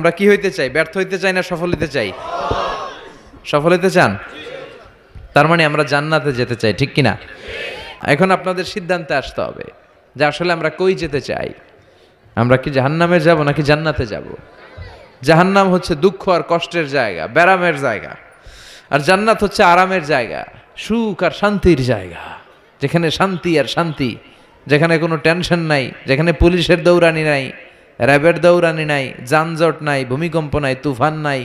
আমরা কি হইতে চাই? ব্যর্থ হইতে চাই না সফল হইতে চাই? সফল হইতে চান? তার মানে আমরা জান্নাতে যেতে চাই, ঠিক কিনা? এখন আপনাদের সিদ্ধান্তে আসতে হবে যে আসলে আমরা কই যেতে চাই। আমরা কি জাহান্নামে যাব নাকি জান্নাতে যাব? জাহান্নাম হচ্ছে দুঃখ আর কষ্টের জায়গা, ব্যারামের জায়গা, আর জান্নাত হচ্ছে আরামের জায়গা, সুখ আর শান্তির জায়গা, যেখানে শান্তি আর শান্তি, যেখানে কোনো টেনশন নাই, যেখানে পুলিশের দৌড়ানি নাই, র্যাবের দৌড়ানি নাই, যানজট নাই, ভূমিকম্প নাই, তুফান নাই,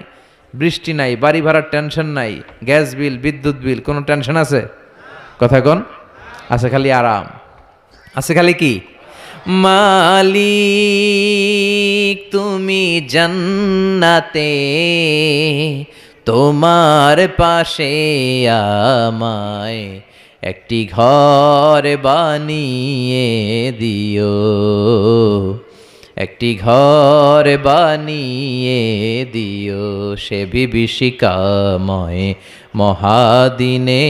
বৃষ্টি নাই, বাড়ি ভাড়ার টেনশন নাই, গ্যাস বিল, বিদ্যুৎ বিল, কোনো টেনশন আছে? কথা কোন? আছে খালি আরাম, আছে খালি কি? মালিক তুমি জান্নাতে, তোমার পাশে আমায় একটি ঘর বানিয়ে দিও, একটি ঘর বানিয়ে দিও সে বিভীষিকাময় মহাদিনে,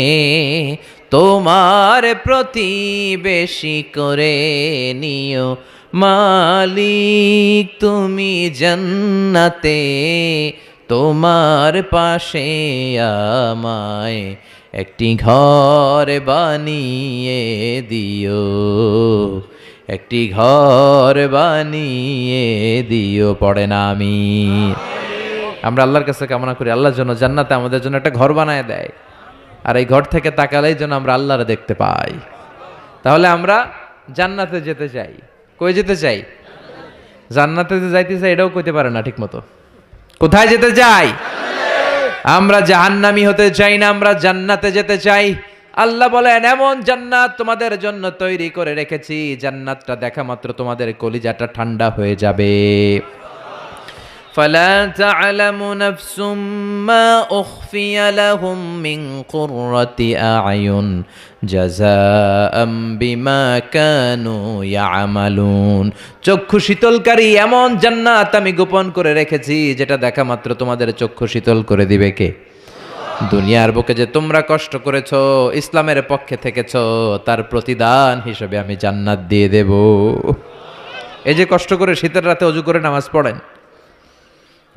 তোমার প্রতিবেশী করে নিও। মালিক তুমি জান্নাতে, তোমার পাশে আমায় একটি ঘর বানিয়ে দিও, একটি ঘর বানিয়ে দিও। পড়ে না আমি? আমরা আল্লাহর কাছে কামনা করি আল্লাহর জন্য জান্নাতে আমাদের জন্য একটা ঘর বানায় দেয়, আর এই ঘর থেকে তাকালেই যেন আমরা আল্লাহরে দেখতে পাই। তাহলে আমরা জান্নাতে যেতে চাই। কই যেতে চাই? জান্নাতে যে যাইতে চাই এটাও কইতে পারে না ঠিক মতো। কোথায় যেতে চাই? আমরা জাহান্নামী হতে চাই না, আমরা জান্নাতে যেতে চাই। আল্লাহ বলেন এমন জান্নাত তোমাদের জন্য তৈরি করে রেখেছি, জান্নাতটা দেখা মাত্র তোমাদের কলিজাটা ঠান্ডা হয়ে যাবে। فلا تعلم نفس ما أخفي لهم من قرة أعين جزاء بما كانوا يعملون। চক্ষু শীতলকারী এমন জান্নাত আমি গোপন করে রেখেছি, যেটা দেখা মাত্র তোমাদের চক্ষু শীতল করে দিবে কে? দুনিয়ার বুকে যে তোমরা কষ্ট করেছো, ইসলামের পক্ষে থেকেছো, তার প্রতিদান হিসেবে আমি জান্নাত দিয়ে দেব। এই যে কষ্ট করে শীতের রাতে ওযু করে নামাজ পড়েন,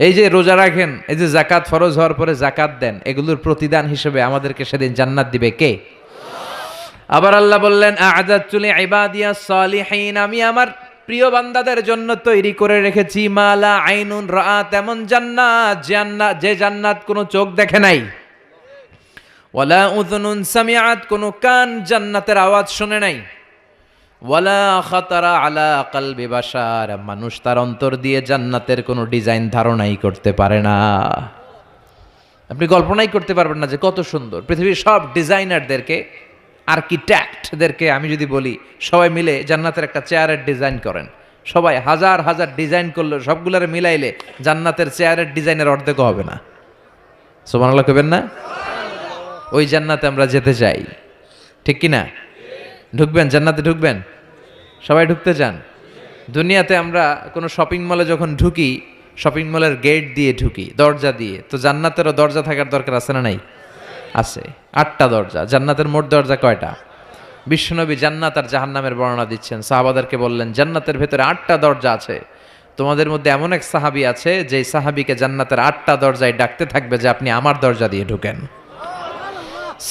এই যে রোজা রাখেন, এই যে যাকাত ফরজ হওয়ার পরে যাকাত দেন, এগুলোর প্রতিদান হিসেবে আমাদেরকে সেদিন জান্নাত দিবে কে? আবার আল্লাহ বললেন আ'আদাতু লিইবাদিয়াস সালিহিন, আমি আমার প্রিয় বান্দাদের জন্য তৈরি করে রেখেছি মালা আইনুন রাআত, এমন জান্নাত, যে জান্নাত কোনো চোখ দেখে নাই, ওয়ালা উযুনুন সামিআত, কোনো কান জান্নাতের আওয়াজ শুনে নাই, ওয়ালা খাতারা আলা কলবি বাশার, মানুষ তার অন্তর দিয়ে জান্নাতের কোনো ডিজাইন ধারণাই করতে পারে না। আপনি কল্পনাই করতে পারবেন না যে কত সুন্দর। পৃথিবীর সব ডিজাইনারদেরকে, আর্কিটেক্টদেরকে আমি যদি বলি সবাই মিলে জান্নাতের একটা চেয়ারের ডিজাইন করেন, সবাই হাজার হাজার ডিজাইন করলে সবগুলোর মিলাইলে জান্নাতের চেয়ারের ডিজাইনের অর্ধেক হবে না। সুবহানাল্লাহ কইবেন না? ওই জান্নাতে আমরা যেতে চাই, ঠিক কি না? ঢুকবেন জান্নাতে? ঢুকবেন? সবাই ঢুকতে চান? দুনিয়াতে আমরা কোনো শপিং মলে যখন ঢুকি, শপিং মলের গেট দিয়ে ঢুকি, দরজা দিয়ে, তো জান্নাতেরও দরজা থাকার দরকার আছে না নাই? আছে। 8টা দরজা। জান্নাতের মোট দরজা কয়টা? বিশ্বনবী জান্নাত আর জাহান্নামের বর্ণনা দিচ্ছেন, সাহাবাদেরকে বললেন জান্নাতের ভেতরে 8টা দরজা আছে। তোমাদের মধ্যে এমন এক সাহাবী আছে যে সাহাবীকে জান্নাতের 8টা দরজায় ডাকতে থাকবে যে আপনি আমার দরজা দিয়ে ঢুকেন।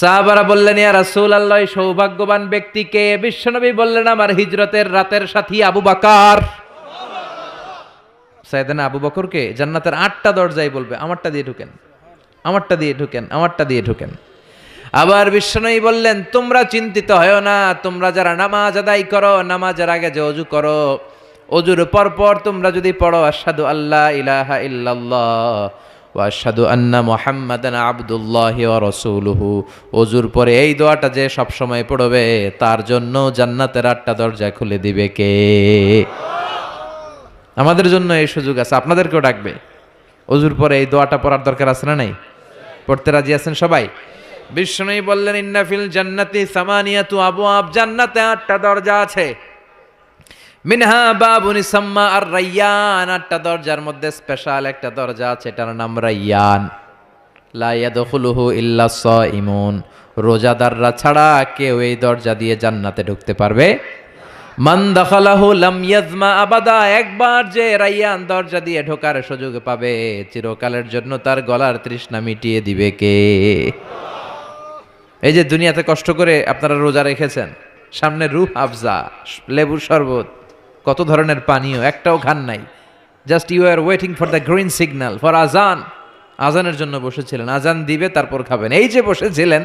সাহাবারা বললেন ইয়া রাসূলুল্লাহ, সৌভাগ্যবান ব্যক্তিকে? বিশ্বনবী বললেন আমার হিজরতের রাতের সাথী আবু বকর। সাইয়েদনা আবু বকরকে জান্নাতের 8টা দরজায় বলবে আমারটা দিয়ে ঢুকেন, আমারটা দিয়ে ঢুকেন, আমারটা দিয়ে ঢুকেন। আবার বিশ্বনবী বললেন তোমরা চিন্তিত হয়ো না, তোমরা যারা নামাজ আদায় করো, নামাজের আগে যে ওযু করো, ওযুর পর তোমরা যদি পড়ো আশহাদু আল্লা ইলাহা ইল্লাল্লাহ ওয়া আশহাদু আন্না মুহাম্মাদান আবদুল্লাহি ওয়া রাসূলুহু, ওযুর পরে এই দোয়াটা যে সব সময় পড়বে তার জন্য জান্নাতের 8টা দরজা খুলে দিবে কে? আমাদের জন্য এই সুযোগ আছে, আপনাদেরকেও ডাকবে। ওযুর পরে এই দোয়াটা পড়ার দরকার আছে না নাই? পড়তে রাজি আছেন সবাই? বিষ্ণুই বললেন ইন্না ফিল জান্নাতি সামানিয়াতু আবওয়াব, জান্নাতে 8টা দরজা আছে। মিনহা বাবুন ইসাম্মা আর রায়্যান, 8টা দরজার মধ্যে স্পেশাল একটা দরজা আছে, এটার নাম রায়্যান। লা ইয়াদখুলুহু ইল্লা সাইমুন, রোজাদাররা ছাড়া কেউ এই দরজা দিয়ে জান্নাতে ঢুকতে পারবে। মান দাখালাহু লাম ইয়াজমা আবাদা, একবার যে রাইয়ান দরজা দিয়ে ঢোকার সুযোগ পাবে চিরকালের জন্য তার গলার তৃষ্ণা মিটিয়ে দিবে কে? এই যে দুনিয়াতে কষ্ট করে আপনারা রোজা রেখেছেন, সামনে রূহ আফজা, লেবুর শরবত, কত ধরনের পানীয়, একটাও খান নাই, just you are waiting for the green signal for আজান, আজানের জন্য বসেছিলেন, আজান দিবে তারপর খাবেন, এই যে বসেছিলেন।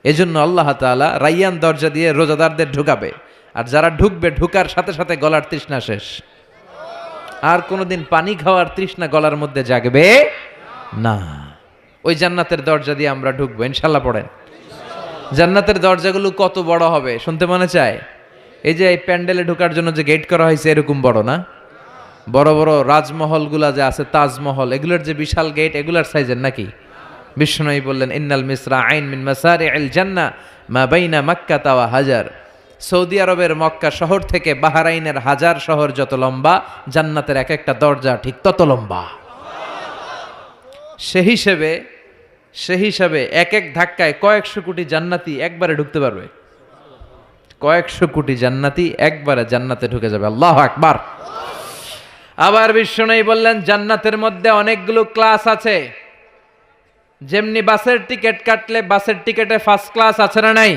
এজন্য আল্লাহ তাআলা রাইয়ান দরজা দিয়ে রোজাদারদের ঢুকাবে, আর যারা ঢুকবে ঢুকার সাথে সাথে গলার তৃষ্ণা শেষ, আর কোনোদিন পানি খাওয়ার তৃষ্ণা গলার মধ্যে জাগবে না। ওই জান্নাতের দরজা দিয়ে আমরা ঢুকবো ইনশাল্লাহ। পড়েন, জান্নাতের দরজাগুলো কত বড় হবে শুনতে মনে চায়? এই যে এই প্যান্ডেলে ঢোকার জন্য যে গেট করা হয়েছে এরকম বড় না? বড় বড় রাজমহলগুলা যে আছে, তাজমহল, এগুলোর যে বিশাল গেট, এগুলার সাইজের নাকি? বিশ্বনবী বললেন ইন্নাল মিসরা আইন মিন মাসারি'আল জান্নাহ মা বাইনা মাক্কা ওয়া হাজার। সৌদি আরবের মক্কা শহর থেকে বাহরাইনের হাজার শহর যত লম্বা, জান্নাতের এক একটা দরজা ঠিক তত লম্বা। সে হিসেবে এক এক ধাক্কায় কয়েকশো কোটি জান্নাতি একবারে ঢুকতে পারবে। কয়েকশো কোটি জান্নাতি একবারে জান্নাতে ঢুকে যাবে। আল্লাহু আকবার। আবার বিশ্বনবী বললেন জান্নাতের মধ্যে অনেকগুলো ক্লাস আছে। যেমনি বাসের টিকিট কাটলে বাসের টিকিটে ফার্স্ট ক্লাস আছে না নাই,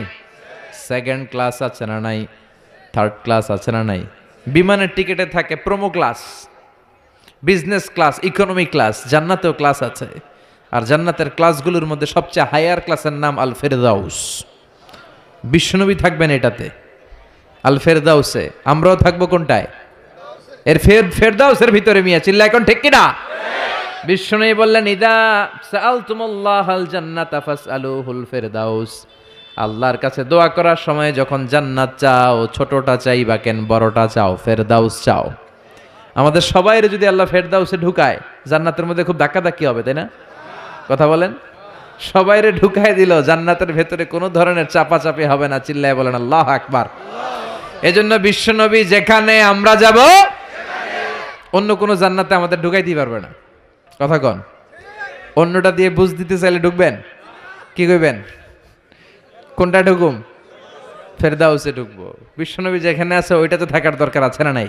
সেকেন্ড ক্লাস আছে না নাই, থার্ড ক্লাস আছে না নাই, বিমানের টিকিটে থাকে promo class, business class, economy class, জান্নাতেও ক্লাস আছে। আর জান্নাতের ক্লাসগুলোর মধ্যে সবচেয়ে হায়ার ক্লাসের নাম আল ফেরদাউস। বিশ্বনবী থাকবেন এটাতে, আল ফেরদাউসে। আমরাও থাকবো কোনটায়? এর ফেরদাউসের ভিতরে। মিয়া চিল্লা এখন ঠিক কিনা? বিশ্বনবী বললেন ইদা সাআলতুমুল্লাহাল জান্নাতা ফাসআলুহুল ফেরদাউস। আল্লাহর কাছে দোয়া করার সময় যখন জান্নাত চাও, ছোটটা চাইবা কেন, বড়টা চাও, ফেরদাউস চাও। আমাদের সবাইয়ের যদি আল্লাহ ফেরদাউসে ঢুকায়, জান্নাতের মধ্যে খুব ধাক্কাধাক্কি হবে, তাই না? কথা বলেন। সবাইরে ঢুকায় দিল, জান্নাতের ভেতরে কোনো ধরনের চাপাচাপি হবে না। চিল্লায় বলেন আল্লাহু আকবার। এজন্য বিশ্বনবী যেখানে আমরা যাব, অন্য কোনো জান্নাতে আমাদের ঢুকাইতে পারবে না। কথা কন। অন্যটা দিয়ে বুঝ দিতে চাইলে ঢুকবেন, কি কইবেন? কোনটা ঢুকুম? ফেরদাউসে ঢুকবো। বিশ্বনবী যেখানে আছে ওইটাতে থাকার দরকার আছে না নাই?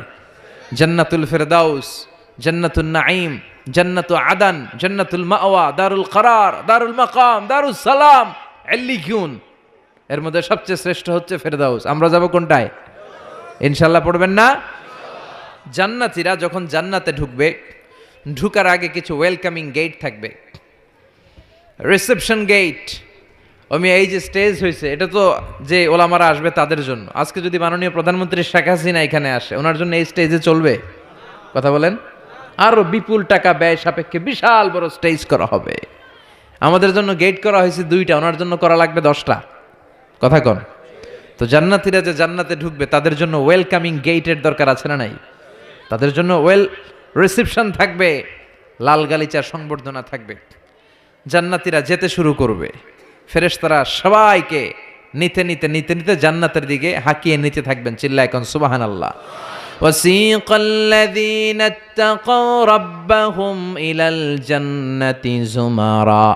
জান্নাতুল ফেরদাউস, জান্নাতুন নাঈম, জান্নাতু আদান, জান্নাতুল মাওয়া, দারুল করার, দারুল মাকাম, দারুস সালাম, এল্লিকুন। এর মধ্যে সবচেয়ে শ্রেষ্ঠ হচ্ছে ফেরদাউস। আমরা যাব কোনটায়? ইনশাআল্লাহ পড়বেন না? জান্নাতীরা যখন জান্নাতে ঢুকবে, ঢুকার আগে কিছু ওয়েলকামিং গেট থাকবে, রিসেপশন গেট। আমি এই যে স্টেজ হয়েছে, এটা তো যে ওলামারা আসবে তাদের জন্য। আজকে যদি মাননীয় প্রধানমন্ত্রী শেখ হাসিনা এখানে আসে, ওনার জন্য এই স্টেজে চলবে? কথা বলেন। আরো বিপুল টাকা ব্যয় সাপেক্ষে বিশাল বড় স্টেজ করা হবে। আমাদের জন্য গেট করা হয়েছে 2টা, ওনার জন্য করা লাগবে 10টা। কথা কন। তো জান্নাতীরা যে জান্নাতে ঢুকবে তাদের জন্য ওয়েলকামিং গেটের দরকার আছে না নাই? তাদের জন্য রিসেপশন থাকবে, লাল গালিচার সংবর্ধনা থাকবে। জান্নাতীরা যেতে শুরু করবে, ফেরেশতারা সবাইকে নিতে নিতে নিতে নিতে জান্নাতের দিকে হাঁকিয়ে নিতে থাকবেন। চিল্লা এখন সুবহানাল্লাহ। وسيق الذين اتقوا ربهم إلى الجنة زمرا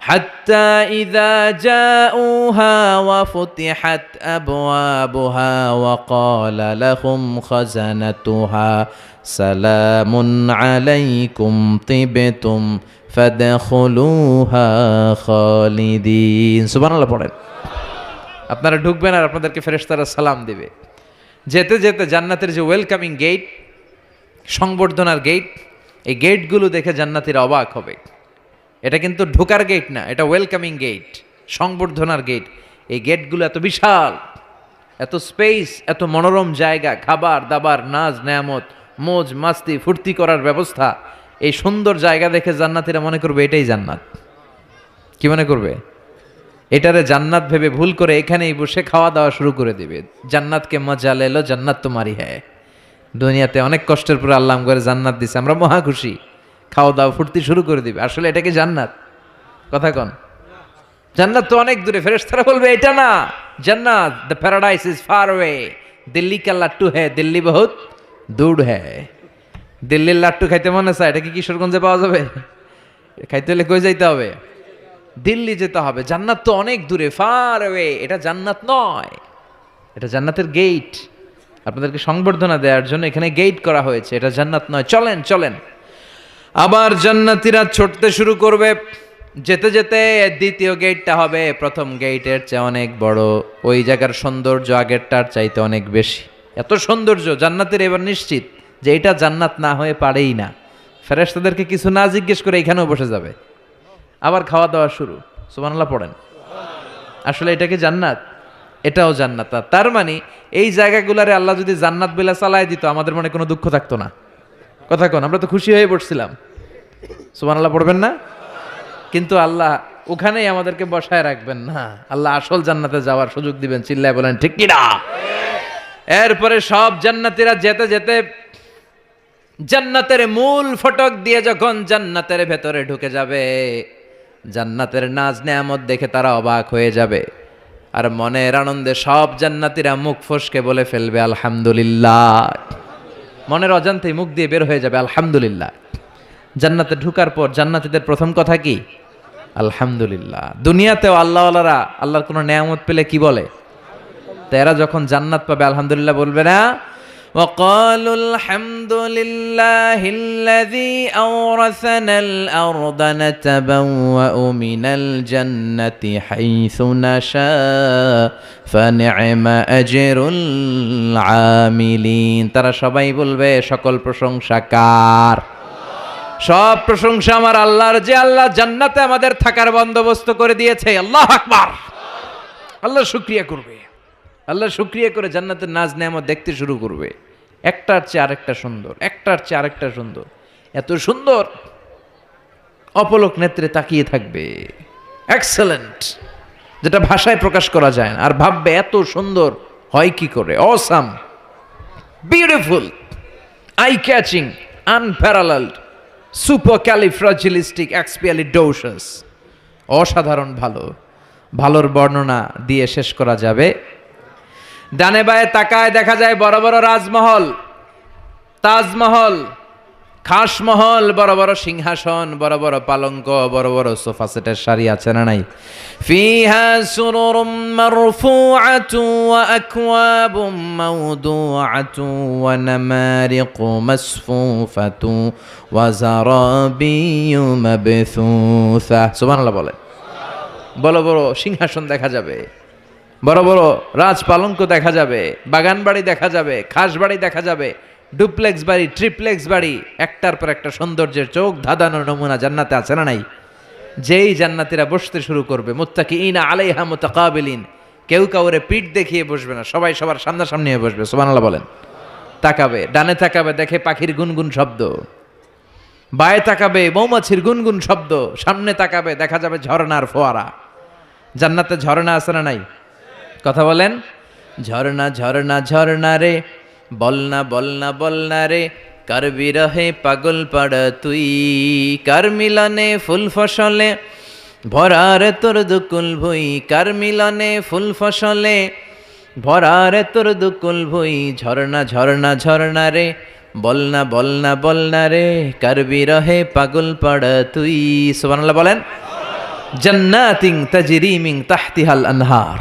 حتى إذا جاءوها وفتحت أبوابها وقال لهم خزنتها سلام عليكم طبتم فادخلوها خالدين। সুবহানাল্লাহ পড়েন। আপনারা ঢুকবেন আর আপনাদেরকে ফেরেশতারা সালাম দিবে। যেতে যেতে জান্নাতের যে ওয়েলকামিং গেট, সংবর্ধনার গেট, এই গেটগুলো দেখে জান্নাতীরা অবাক হবে। এটা কিন্তু ঢোকার গেট না, এটা ওয়েলকামিং গেট, সংবর্ধনার গেট। এই গেটগুলো এত বিশাল, এত স্পেস, এত মনোরম জায়গা, খাবার দাবার, নাজ নেয়ামত, মোজ মাস্তি, ফুর্তি করার ব্যবস্থা। এই সুন্দর জায়গা দেখে জান্নাতীরা মনে করবে এটাই জান্নাত। কি মনে করবে? এটারে জান্নাত ভেবে ভুল করে এখানেই বসে খাওয়া দাওয়া শুরু করে দিবে। জান্নাতকে মজা লেলো, জান্নাত তোমারই হ্যায়। দুনিয়াতে অনেক কষ্টের পরে আল্লাহ করে জান্নাত দিছে, আমরা মহা খুশি, খাওয়া দাওয়া ফুর্তি শুরু করে দিবে। আসলে এটা কি জান্নাত? কথা কন। জান্নাত তো অনেক দূরে। ফেরেশতারা বলবে এটা না জান্নাত, the paradise is far way, Delhi কা লাট্টু হ্যায়, দিল্লি বহুত দূর হ্যায়। দিল্লির লাট্টু খাইতে মনে চায়, এটা কি কিশোরগঞ্জে পাওয়া যাবে? খাইতে হলে কই যাইতে হবে? দিল্লি যেতে হবে। জান্নাত তো অনেক দূরে, ফার ওয়ে। এটা জান্নাত নয়, এটা জান্নাতের গেট। আপনাদেরকে সংবর্ধনা দেওয়ার জন্য এখানে গেট করা হয়েছে, এটা জান্নাত নয়। চলেন চলেন। আবার জান্নাতীরা ছুটতে শুরু করবে, যেতে যেতে দ্বিতীয় গেটটা হবে প্রথম গেটের চেয়ে অনেক বড়। ওই জায়গার সৌন্দর্য আগেরটার চাইতে অনেক বেশি। এত সৌন্দর্য জান্নাতের এবার নিশ্চিত যে এটা জান্নাত না হয়ে পারেই না। ফেরেশতাদেরকে কিছু না জিজ্ঞেস করে এখানেও বসে যাবে। আবার খাওয়া দাওয়া শুরু। সুবহানাল্লাহ পড়েন। আসলে এটা কি জান্নাত? এটাও জান্নাত। তার মানে এই জায়গাগুলারে আল্লাহ যদি জান্নাত বলে চালায় দিত, আমাদের মনে কোনো দুঃখ থাকতো না। কথা কোন, আমরা তো খুশি হয়ে পড়ছিলাম। সুবহানাল্লাহ পড়বেন না? কিন্তু আল্লাহ ওখানেই আমাদেরকে বসায় রাখবেন না, আল্লাহ আসল জান্নাতে যাওয়ার সুযোগ দিবেন। চিল্লায় বলেন ঠিক কি না? এরপরে সব জান্নাতীরা যেতে যেতে জান্নাতের মূল ফটক দিয়ে যখন জান্নাতের ভেতরে ঢুকে যাবে, জান্নাতের নাজ নেয়ামত দেখে তারা অবাক হয়ে যাবে। আর মনের আনন্দে সব জান্নাতীরা মুখ ফসকে বলে ফেলবে আলহামদুলিল্লাহ। মনের অজান্তেই মুখ দিয়ে বের হয়ে যাবে আলহামদুলিল্লাহ। জান্নাতে ঢুকার পর জান্নাতীদের প্রথম কথা কি? আলহামদুলিল্লাহ। দুনিয়াতেও আল্লাহওয়ালারা আল্লাহর কোনো নেয়ামত পেলে কি বলে? তারা যখন জান্নাত পাবে আলহামদুলিল্লাহ বলবে না? وقالوا الحمد لله الذي أورثنا الأرض نتبوأ من الجنة حيث نشاء فنعم أجر العاملين। তারা সবাই বলবে সকল প্রশংসা কার? সব প্রশংসা আমার আল্লাহর, যে আল্লাহ জান্নাতে আমাদের থাকার বন্দোবস্ত করে দিয়েছে। আল্লাহু আকবার। আল্লাহ শুকরিয়া করবে, আল্লাহ শুকরিয়া করে জান্নাতের নাজ নেয়ামত দেখতে শুরু করবে। একটার চেয়ে আরেকটা সুন্দর, একটার চেয়ে আরেকটা সুন্দর, এত সুন্দর অপলক নেত্রে তাকিয়ে থাকবে। এক্সেলেন্ট, যেটা ভাষায় প্রকাশ করা যায় না। আর ভাববে এত সুন্দর হয় কি করে? Awesome, beautiful, eye catching, unparalleled, supercalifragilisticexpialidocious. অসাধারণ ভালো। ভালোর বর্ণনা দিয়ে শেষ করা যাবে। ডানে বায়ে তাকায় দেখা যায় বড় বড় রাজমহল, তাজমহল, খাসমহল, বড় বড় সিংহাসন, বড় বড় পালঙ্ক, বড় বড় সোফা সেটের সারি আছে না নাই? ফিহা সুরুরুম মারফুআতু ওয়া আকওয়াবুম মাওদুআতু ওয়া নামারিকু মাসফুফাতু ওয়া যারাবিয়্যু মাবথুসা। সুবহানাল্লাহ বলে। বড় বড় সিংহাসন দেখা যাবে, বড় বড় রাজপালঙ্ক দেখা যাবে, বাগান বাড়ি দেখা যাবে, খাস বাড়ি দেখা যাবে, ডুপ্লেক্স বাড়ি, ট্রিপ্লেক্স বাড়ি, একটার পর একটা সৌন্দর্যের চোখ ধাঁধানোর নমুনা জান্নাতে আছে না নাই? যেই জান্নাতীরা বসতে শুরু করবে, মুত্তাকিইনা আলাইহা মুতাকাবিলিন, কেউ কাউরে পিঠ দেখিয়ে বসবে না, সবাই সবার সামনাসামনি হয়ে বসবে। সুবহানাল্লাহ বলেন। তাকাবে, ডানে তাকাবে দেখে পাখির গুনগুন শব্দ, বায়ে তাকাবে মৌমাছির গুনগুন শব্দ, সামনে তাকাবে দেখা যাবে ঝর্ণার ফোয়ারা। জান্নাতে ঝর্ণা আছে না নাই? কথা বলেন। ঝর্ণা ঝর্ণা ঝর্ণা রে, বলনা বলনা বলনা রে, কার বিরহে পাগল পাড়া তুই, কার মিলনে ফুল ফসলে ভরা রে তোর দুকুল ভুই, কার মিলনে ফুল ফসলে ভরা রে তোর দুকুল ভুই। ঝর্ণা ঝর্ণা ঝর্ণা রে, বলনা বলনা বলনা রে, কার বিরহে পাগল পাড়া তুই। সুবহানাল্লাহ বলেন। জান্নাতিন তাজরি মিন তাহতিহাল আনহার,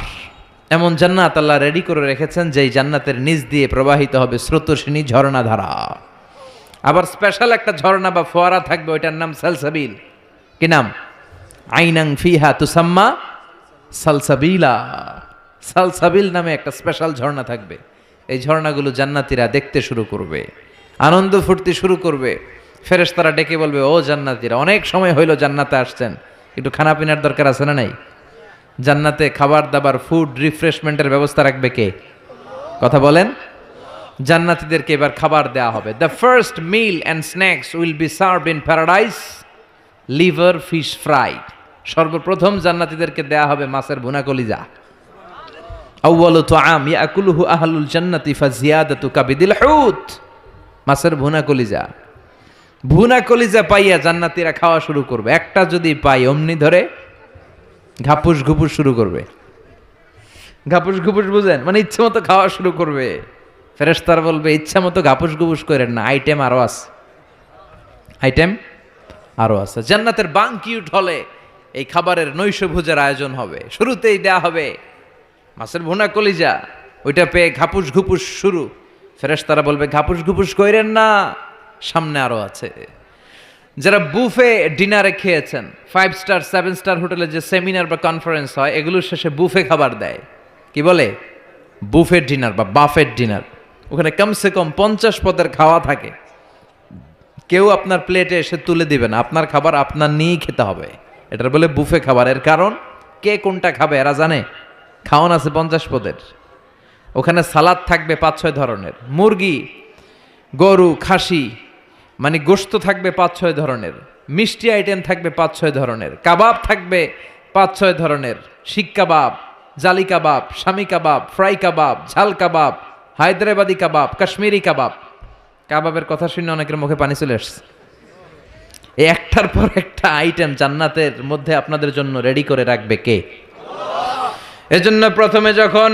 এমন জান্নাত আল্লাহ রেডি করে রেখেছেন যেই জান্নাতের নিচ দিয়ে প্রবাহিত হবে স্রোতস্বিনী ঝর্ণা ধারা। আবার স্পেশাল একটা ঝর্ণা বা ফোয়ারা থাকবে, ওইটার নাম সালসাবিল। কি নাম? আইনাং ফিহা তুসাম্মা সালসাবিলা। সালসাবিল নামে একটা স্পেশাল ঝর্ণা থাকবে। এই ঝর্ণাগুলো জান্নাতীরা দেখতে শুরু করবে, আনন্দ ফুর্তি শুরু করবে। ফেরেশতারা ডেকে বলবে, ও জান্নাতীরা, অনেক সময় হইলো জান্নাতে আসছেন, একটু খানা পিনার দরকার আছে না নাই? জান্নাতে খাবার দাবার, ফুড রিফ্রেশমেন্টের ব্যবস্থা রাখবে কে? কথা বলেন। জান্নাতীদেরকে এবার খাবার দেয়া হবে। The first mill and snacks will be served in paradise liver fish fry. সর্বপ্রথম জান্নাতীদেরকে দেয়া হবে মাছের ভুনা কলিজা। আউয়ালু তুআম ইয়াকুলুহু আহলুল জান্নাতি ফাজিয়াদাতু কাবিদিল হুত। মাছের ভুনা কলিজা। ভুনা কলিজা পাইয়া জান্নাতীরা খাওয়া শুরু করবে। একটা যদি পাই অমনি ধরে ঘাপুস ঘুপুস শুরু করবে। ঘাপুস ঘুপুস বুঝেন? মানে ইচ্ছে মতো খাওয়া শুরু করবে। ফেরেশতারা বলবে, ইচ্ছা মতো ঘাপুস ঘুপুস করেন না, আইটেম আরো আছে, আইটেম আরো আছে। জান্নাতের বানকিউট হলে এই খাবারের নৈশভোজের আয়োজন হবে। শুরুতেই দেয়া হবে মাছের ভুনা কলিজা, ওইটা পেয়ে ঘাপুস ঘুপুস শুরু। ফেরেশতারা বলবে ঘাপুস ঘুপুস কইরেন না, সামনে আরো আছে। যারা বুফে ডিনারে খেয়েছেন, 5 স্টার 7 স্টার হোটেলে যে সেমিনার বা কনফারেন্স হয়, এগুলোর শেষে বুফে খাবার দেয়, কি বলে বুফেট ডিনার বা বাফেট ডিনার। ওখানে কমসে কম 50 পদের খাওয়া থাকে। কেউ আপনার প্লেটে এসে তুলে দিবে না, আপনার খাবার আপনার নিয়েই খেতে হবে। এটার বলে বুফে খাবার। এর কারণ কে কোনটা খাবে এরা জানে। খাওয়ান আছে 50 পদের। ওখানে সালাদ থাকবে 5-6 ধরনের, মুরগি, গরু, খাসি মানে গোশত থাকবে 5-6 ধরনের, মিষ্টি আইটেম থাকবে 5-6 ধরনের, কাবাব থাকবে 5-6 ধরনের, শিক কাবাব, জালি কাবাব, শামি কাবাব, ফ্রাই কাবাব, ঝাল কাবাব, হায়দ্রাবাদি কাবাব, কাশ্মীরি কাবাব। কাবাবের কথা শুনে অনেকের মুখে পানি চলে আসছে। এই একটার পর একটা আইটেম জান্নাতের মধ্যে আপনাদের জন্য রেডি করে রাখবে কে? এজন্য প্রথমে যখন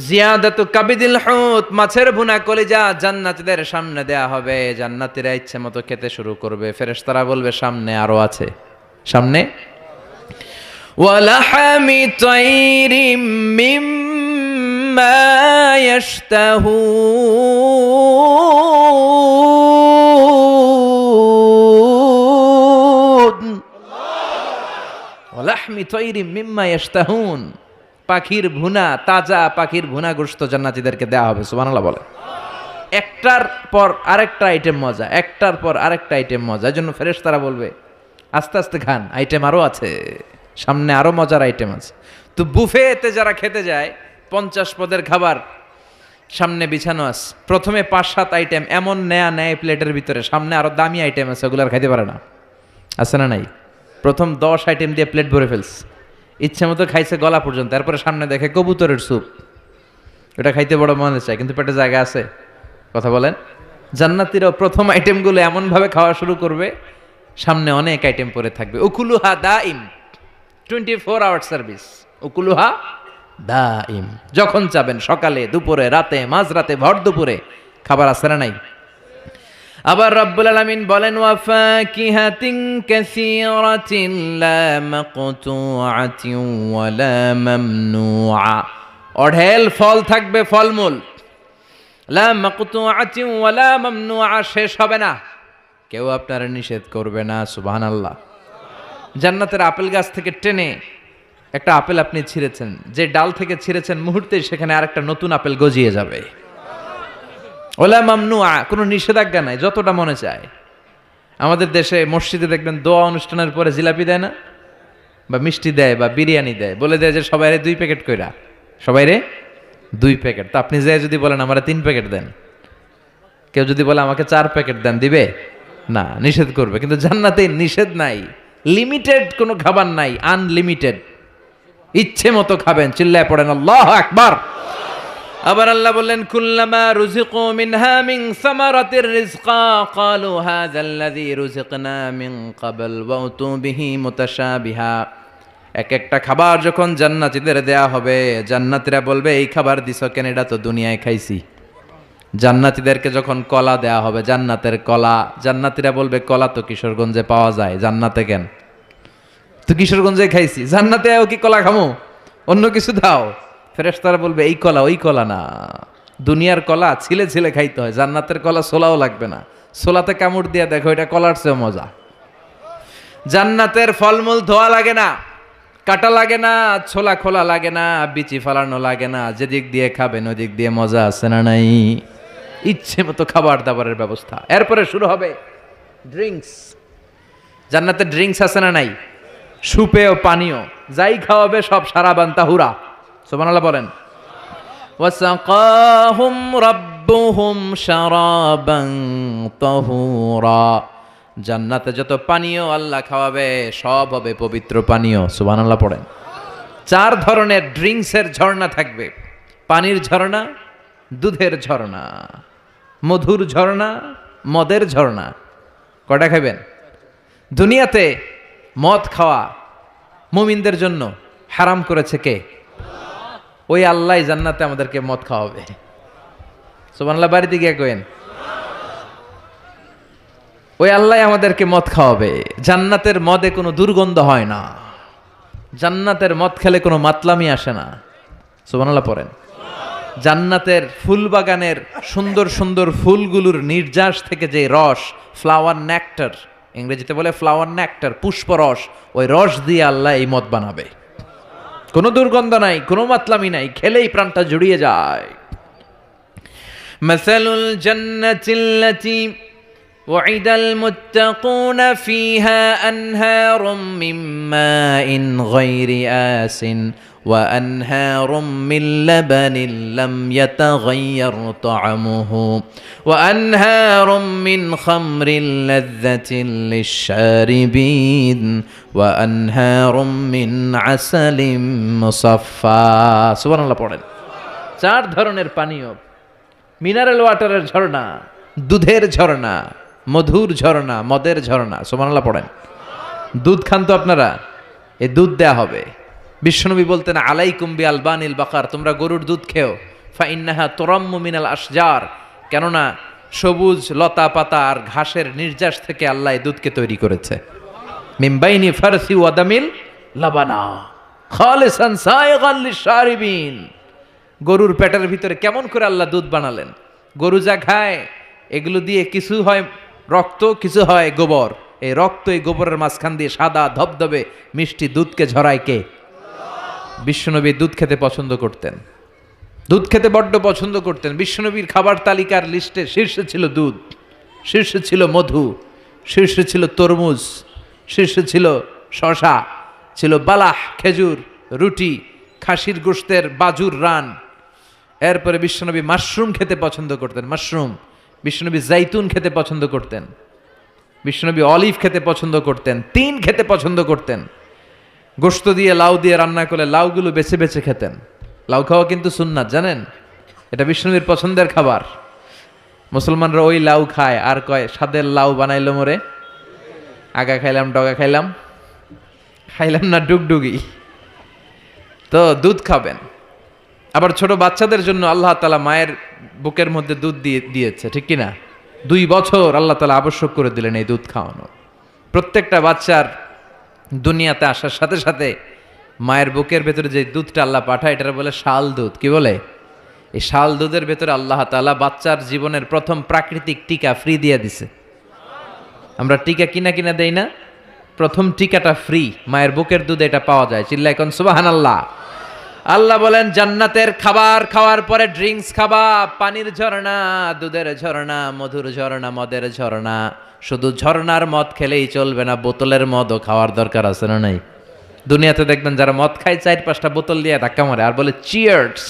জিয়াদাতু কাবিদিল হুত, মাছের ভুনা কলিজা জান্নাতীদের সামনে দেয়া হবে, জান্নাতীরা ইচ্ছে মতো খেতে শুরু করবে। ফেরেশতারা বলবে সামনে আরো আছে, সামনে। ওয়ালাহামি তাইরিম মিম্মা ইয়াশতাহুন, ওয়ালাহমি তাইরিম মিম্মা ইয়াশতাহুন, পাখির ভুনা, তাজা পাখির ভুনা গোশত জান্নাতীদেরকে দেওয়া হবে। সুবহানাল্লাহ বলে। একটার পর আরেকটা আইটেম মজা, একটার পর আরেকটা আইটেম মজা। এজন্য ফেরেশতারা বলবে আস্তে আস্তে খান, আইটেম আরো আছে, সামনে আরো মজার আইটেম আছে। তো বুফেতে যারা খেতে যায় 50 পদের খাবার সামনে বিছানো আছে। প্রথমে 5-7 আইটেম এমন নেয়া নেয় প্লেটের ভিতরে, সামনে আরো দামি আইটেম আছে, ওগুলো আর খাইতে পারে না। আছে না নাই? প্রথম 10 আইটেম দিয়ে প্লেট ভরে ফেলছে, ইচ্ছে মতো খাইছে গলা পর্যন্ত। তারপরে সামনে দেখে কবুতরের স্যুপ, এটা খাইতে বড় মনে চায়, কিন্তু পেটে জায়গা আছে। কথা বলেন। জান্নাতীরাও প্রথম আইটেমগুলো এমনভাবে খাওয়া শুরু করবে, সামনে অনেক আইটেম পরে থাকবে। উকুলুহা দাইম, 24 আওয়ার সার্ভিস। উকুলুহা দাইম, যখন চাবেন, সকালে, দুপুরে, রাতে, মাঝরাতে, ভর দুপুরে খাবার আছে না নাই? আবার রব্বুল আলামিন বলেন ওয়াফাকিহাতিন কাসীরাতিন লা মাকতুআতিন ওয়া লা মামনুআ, অঢেল ফল থাকবে, ফলমূল। লা মাকতুআতিন ওয়া লা মামনুআ, শেষ হবে না, কেউ আপনারা নিষেধ করবে না। সুবহানাল্লাহ। জান্নাতের আপেল গাছ থেকে টেনে একটা আপেল আপনি ছিঁড়েছেন, যে ডাল থেকে ছিঁড়েছেন মুহূর্তেই সেখানে আরেকটা নতুন আপেল গজিয়ে যাবে। ওলা মামনুআ, কোনো নিষেধাজ্ঞা নাই, যতটা মনে চায়। আমাদের দেশে মসজিদে দেখবেন দোয়া অনুষ্ঠানের পরে জিলাপি দেয় না, বা মিষ্টি দেয়, বা বিরিয়ানি দেয়, বলে দেয় যে সবাইরে 2 প্যাকেট কইরা, সবাইরে 2 প্যাকেট। তো আপনি যে যদি বলেন আমারে 3 প্যাকেট দেন, কেউ যদি বলে আমাকে 4 প্যাকেট দেন, দিবে না, নিষেধ করবে। কিন্তু জান্নাতে নিষেধ নাই, লিমিটেড কোনো খাবার নাই, আনলিমিটেড, ইচ্ছে মতো খাবেন। চিল্লায় পড়েন আল্লাহু আকবার। আবার আল্লাহ বললেন কুল্লামা রুজিকু মিনহা মিন সামারাতির রিজকা ক্বালু হাযাল্লাযী রুজিকনা মিন ক্বাবল ওয়া উতু বিহি মুতাশাবিহা। এক একটা খাবার যখন জান্নাতীদের দেয়া হবে, জান্নাতীরা বলবে এই খাবার দিছো কেন, এটা তো দুনিয়ায় খাইছি। জান্নাতীদেরকে যখন কলা দেয়া হবে, জান্নাতের কলা, জান্নাতীরা বলবে কলা তো কিশোরগঞ্জে পাওয়া যায়, জান্নাতে কেন? তো কিশোরগঞ্জে খাইছি, জান্নাতে আও কি কলা খামো? অন্য কিছু দাও। ফেরেশতারা বলবে এই কলা ওই কলা না, দুনিয়ার কলা ছিলে ছিলে খাইতে হয়, জান্নাতের কলা ছোলাও লাগবে না, ছোলাতে কামড় দিয়ে দেখো এটা কলার চেয়ে মজা। জান্নাতের ফলমূল ধোয়া লাগে না, কাটা লাগে না, ছোলা খোলা লাগে না, বিচি ফালানো লাগে না, যেদিক দিয়ে খাবেন ওদিক দিয়ে মজা আছে না নাই? ইচ্ছে মতো খাবার দাবারের ব্যবস্থা। এরপরে শুরু হবে ড্রিঙ্কস। জান্নাতে ড্রিঙ্কস আছে না নাই? সুপেয় পানীয়, যাই খাওয়াবে সব সারাবান তাহুরা। সুবহানাল্লাহ বলেন। ওয়াসাকাহুম রাব্বুহুম শারাবান তাহুরা, জান্নাতে যত পানীয় আল্লাহ খাওয়াবে সব হবে পবিত্র পানীয়। সুবহানাল্লাহ পড়েন। 4 ধরনের ড্রিঙ্কসের ঝর্ণা থাকবে, পানির ঝর্ণা, দুধের ঝর্ণা, মধুর ঝর্ণা, মদের ঝর্ণা। কয়টা খাবেন? দুনিয়াতে মদ খাওয়া মুমিনদের জন্য হারাম করেছে কে? ওই আল্লাহ জান্নাতে আমাদেরকে মদ খাওয়াবে। সুবহানাল্লাহ বাড়িতে গিয়ে কইেন ওই আল্লাহ আমাদেরকে মদ খাওয়াবে। জান্নাতের মদে কোনো দুর্গন্ধ হয় না, জান্নাতের মদ খেলে কোনো মাতলামি আসে না। সুবহানাল্লাহ পড়েন। জান্নাতের ফুল বাগানের সুন্দর সুন্দর ফুলগুলোর নির্যাস থেকে যে রস, ফ্লাওয়ার নেক্টার, ইংরেজিতে বলে ফ্লাওয়ার নেক্টার, পুষ্পরস, ওই রস দিয়ে আল্লাহ এই মদ বানাবে। কোনো দুর্গন্ধ নাই, কোনো মাতলামি নাই, খেলেই প্রাণটা জুড়িয়ে যায়। মাসালুল জান্নাতিল্লাতী وعد المتقون فيها أنهار من ماء غير آسن وأنهار من لبن لم يتغير طعمه وأنهار من خمر لذة للشاربين وأنهار من عسل مصفى سبحان الله পড়েন। চার ধরনের পানীয়, মিনারেল ওয়াটারের ঝর্ণা, দুধের ঝর্ণা, মধুর ঝর্ণা, মদের ঝর্ণা। সুবহানাল্লাহ পড়েন। দুধ খান তো আপনারা, এই দুধ দেয়া হবে। বিশ্বনবী বলতেন আলাইকুম বি আলবানিল বাকার, তোমরা গরুর দুধ খেও, ফা ইন্নাহা তুরাম্মু মিনাল আশজার, কেননা সবুজ লতা পাতা আর ঘাসের নির্যাস থেকে আল্লাহ এই দুধকে তৈরি করেছে। মিন বাইনি ফারসি ওয়া দামিল লাবানা খালিসান সায়গান লিশারিবিন। গরুর পেটের ভিতরে কেমন করে আল্লাহ দুধ বানালেন? গরু যা খায় এগুলো দিয়ে কিছু হয় রক্ত, কিছু হয় গোবর। এই রক্ত এই গোবরের মাঝখান দিয়ে সাদা ধবধবে মিষ্টি দুধকে ঝরায় কে? বিশ্বনবী দুধ খেতে পছন্দ করতেন, দুধ খেতে বড্ড পছন্দ করতেন। বিশ্বনবীর খাবার তালিকার লিস্টে শীর্ষে ছিল দুধ, শীর্ষে ছিল মধু, শীর্ষে ছিল তরমুজ, শীর্ষে ছিল শশা, ছিল বালাহ খেজুর, রুটি, খাসির গোশতের বাজুর রান। এরপরে বিশ্বনবী মাশরুম খেতে পছন্দ করতেন, মাশরুম। বিশ্বনবী জাইতুন খেতে পছন্দ করতেন, বিশ্বনবী অলিভ খেতে পছন্দ করতেন, তিন খেতে পছন্দ করতেন। গোশত দিয়ে লাউ দিয়ে রান্না করলে লাউগুলো বেছে বেছে খেতেন। লাউ খাওয়া কিন্তু সুন্নাত, জানেন? এটা বিশ্বনবীর পছন্দের খাবার। মুসলমানরা ওই লাউ খায় আর কয় স্বাদের লাউ বানাইলো মোরে, আগা খাইলাম ডগা খাইলাম, খাইলাম না ডুগডুগি। তো দুধ খাবেন। আবার ছোট বাচ্চাদের জন্য আল্লাহ তাআলা মায়ের বুকের মধ্যে দুধ দিয়েছে, ঠিক কিনা? 2 বছর আল্লাহ তাআলা আবশ্যক করে দিলেন এই দুধ খাওয়ানো। প্রত্যেকটা বাচ্চার দুনিয়াতে আসার সাথে সাথে মায়ের বুকের ভেতরে যে দুধটা আল্লাহ পাঠায় এটার বলে শাল দুধ। কি বলে? এই শাল দুধের ভেতরে আল্লাহ তাআলা বাচ্চার জীবনের প্রথম প্রাকৃতিক টিকা ফ্রি দিয়ে দিছে। আমরা টিকা কিনা দেই না, প্রথম টিকাটা ফ্রি, মায়ের বুকের দুধে এটা পাওয়া যায়। চিল্লায় কোন সুবহানাল্লাহ। আল্লাহ বলেন জান্নাতের খাবার খাওয়ার পরে ড্রিঙ্কস খাবা, পানির ঝর্ণা, দুধের ঝর্ণা, মধুর ঝর্ণা, মদের ঝর্ণা। শুধু ঝর্ণার মদ খেলেই চলবে না, বোতলের মদও খাওয়ার দরকার আছে না নাই? দুনিয়াতে দেখবেন যারা মদ খায় 4-5টা বোতল দিয়ে ধাক্কা মারে আর বলে চিয়ার্স।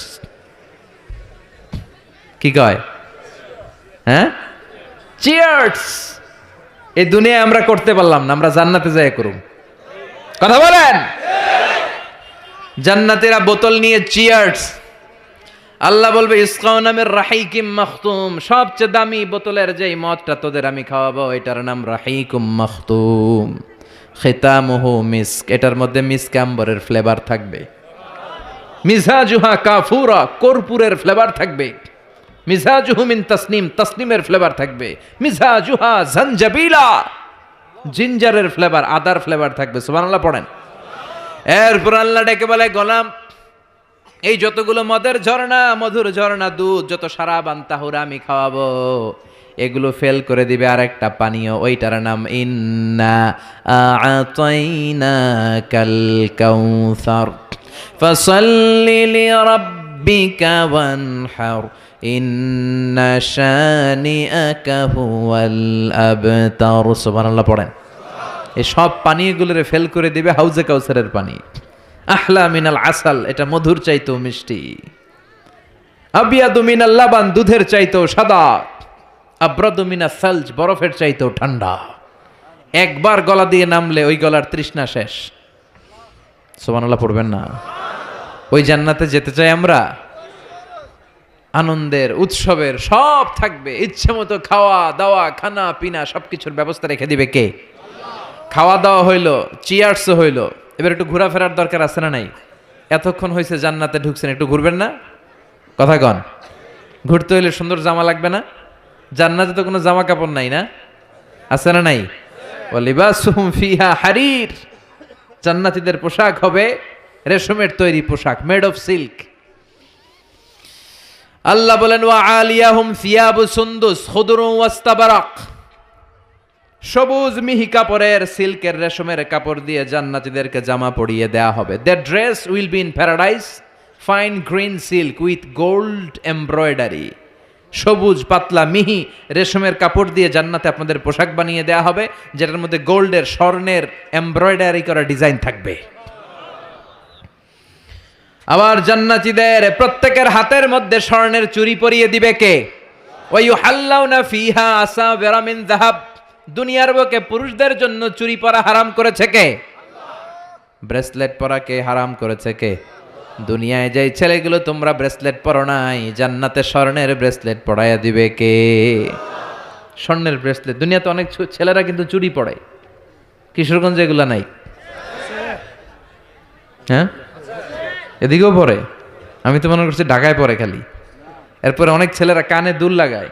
কি কয়? হ্যাঁ, চিয়ার্স। এই দুনিয়ায় আমরা করতে পারলাম না, আমরা জান্নাতে যাই করুম। কথা বলেন। জান্নাতীরা বোতল নিয়ে চিয়ার্স। আল্লাহ বলবে ইসকাউনা মির রাহিকিম মাখতুম, সবচেয়ে দামি বোতলের যেই মদটা তোদের আমি খাওয়াবো এটার নাম রাহিকুম মাখতুম, খিতামুহু মিস্ক, এটার মধ্যে মিস্ক আম্বরের ফ্লেভার থাকবে। মিজাজুহা কাফুরা, কর্পূরের ফ্লেভার থাকবে। মিজাজুহু মিন তাসনিম, তাসনিমের ফ্লেভার থাকবে। মিজাজুহা জানজাবিলা, জিঞ্জারের ফ্লেভার, আদার ফ্লেভার থাকবে। সুবহানাল্লাহ পড়েন। এরপর আল্লাহ ডেকে বলে গোলাম, এই যতগুলো মদের ঝর্ণা, মধুর ঝর্ণা, দুধ, যত সারাবান তাহুরা আমি খাওয়াবো, এগুলো ফেল করে দিবে আরেকটা পানীয়, ওইটার নাম ইন্না আ'তাইনাকাল কাউসার ফাসাল্লি লিরাব্বিকা ওয়ানহার ইন্না শানিআকা হুয়াল আবতার। সুবহানাল্লাহ পড়েন। এই সব পানীয়গুলোরে ফেল করে দিবে হাউজে কাউসারের পানি। আহলা মিনাল আসাল, এটা মধুর চাইতেও মিষ্টি। আবিয়াদু মিনাল লাবান, দুধের চাইতেও সাদা। আব্রাদু মিনাস সালজ, বরফের চাইতেও ঠান্ডা। একবার গলা দিয়ে নামলে ওই গলার তৃষ্ণা শেষ। সুবহানাল্লাহ পড়বেন না? ওই জান্নাতে যেতে চাই আমরা। আনন্দের, উৎসবের সব থাকবে, ইচ্ছে মতো খাওয়া দাওয়া, খানা পিনা সবকিছুর ব্যবস্থা রেখে দিবে কে? খাওয়া দাওয়া হইলো, চিয়ার্সও হইলো, এবার একটু ঘোরাফেরার দরকার আছে না নাই? এতক্ষণ হয়েছে জান্নাতে ঢুকছেন, একটু ঘুরবেন না? কথা কন। ঘুরতে হইলে সুন্দর জামা লাগবে না? জান্নাতে তো কোনো জামা কাপড় নাই, না আছে না নাই? ওয়ালিবাসুহুম ফিহা হারির, জান্নাতীদের পোশাক হবে রেশমের তৈরি পোশাক, মেড অফ সিল্ক। আল্লাহ বলেন ওয়া আলিয়াহুম সিয়াবু সুন্দুস খুদরু ওয়াস্তাবারাক, সবুজ মিহি কাপড়ের সিল্কের রেশমের কাপড় দিয়ে জান্নাতীদেরকে জামা পরিয়ে দেয়া হবে। That dress will be in paradise fine green silk with gold embroidery. সবুজ পাতলা মিহি রেশমের কাপড় দিয়ে জান্নাতে আপনাদের পোশাক বানিয়ে দেয়া হবে, যেটার মধ্যে গোল্ডের স্বর্ণের এমব্রয়ডারি করা ডিজাইন থাকবে। আবার জান্নাতীদের প্রত্যেকের হাতের মধ্যে স্বর্ণের চুড়ি পরিয়ে দিবে কে? ওয়া ইউহাল্লাউনা ফিহা আসাবিরা মিন যাহাব। দুনিয়ার বুকে পুরুষদের জন্য চুড়ি পরা হারাম করেছে কে? ব্রেসলেট পরা কে হারাম করেছে কে? দুনিয়ায় যেই ছেলেগুলো তোমরা ব্রেসলেট পরো নাই, জান্নাতে স্বর্ণের ব্রেসলেট পরাইয়া দিবে কে? স্বর্ণের ব্রেসলেট। দুনিয়াতে অনেক ছেলেরা কিন্তু চুড়ি পরে, কিশোরগঞ্জে এগুলা নাই? হ্যাঁ, এদিকেও পরে। আমি তো মনে করছি ঢাকায় পরে খালি। এরপরে অনেক ছেলেরা কানে দুল লাগায়।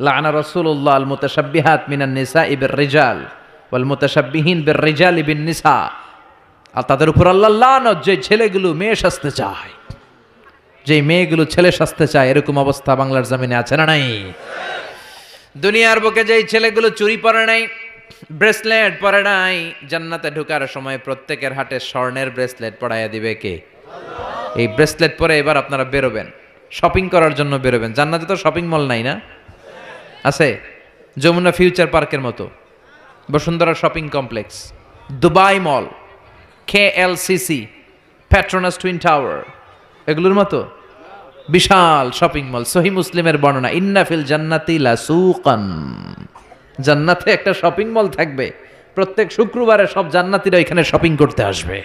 লাআনা রাসূলুল্লাহ আল মুতাশাব্বিহাত মিনান নিসাই বির রিজাল ওয়াল মুতাশাব্বিহিন বির রিজালি বিন নিসা। আর তাদের উপর আল্লাহ লানত, যে ছেলেগুলো মেয়ে সাজতে চায়, যে মেয়েগুলো ছেলে সাজতে চায়, এরকম অবস্থা বাংলার জমিনে আছে না নাই? দুনিয়ার বুকে যেই ছেলেগুলো চুরি পরে নাই, ব্রেসলেট পরে নাই, জান্নাতে ঢোকার সময় প্রত্যেকের হাতে স্বর্ণের ব্রেসলেট পরাইয়া দিবে কে? এই ব্রেসলেট পরে এবার আপনারা বেরোবেন, শপিং করার জন্য বেরোবেন। জান্নাতে তো শপিং মল নাই না? আছে, যমুনা ফিউচার পার্কের মতো, বসুন্ধরা শপিং কমপ্লেক্স, দুবাই মল, KLCC, পেট্রোনাস টুইন টাওয়ার, এগুলোর মতো বিশাল শপিং মল। সহিহ মুসলিমের বর্ণনা, ইন্না ফিল জান্নাতি লাসুকান, জান্নাতে একটা শপিং মল থাকবে। প্রত্যেক শুক্রবারে সব জান্নাতীরা এখানে শপিং করতে আসবে।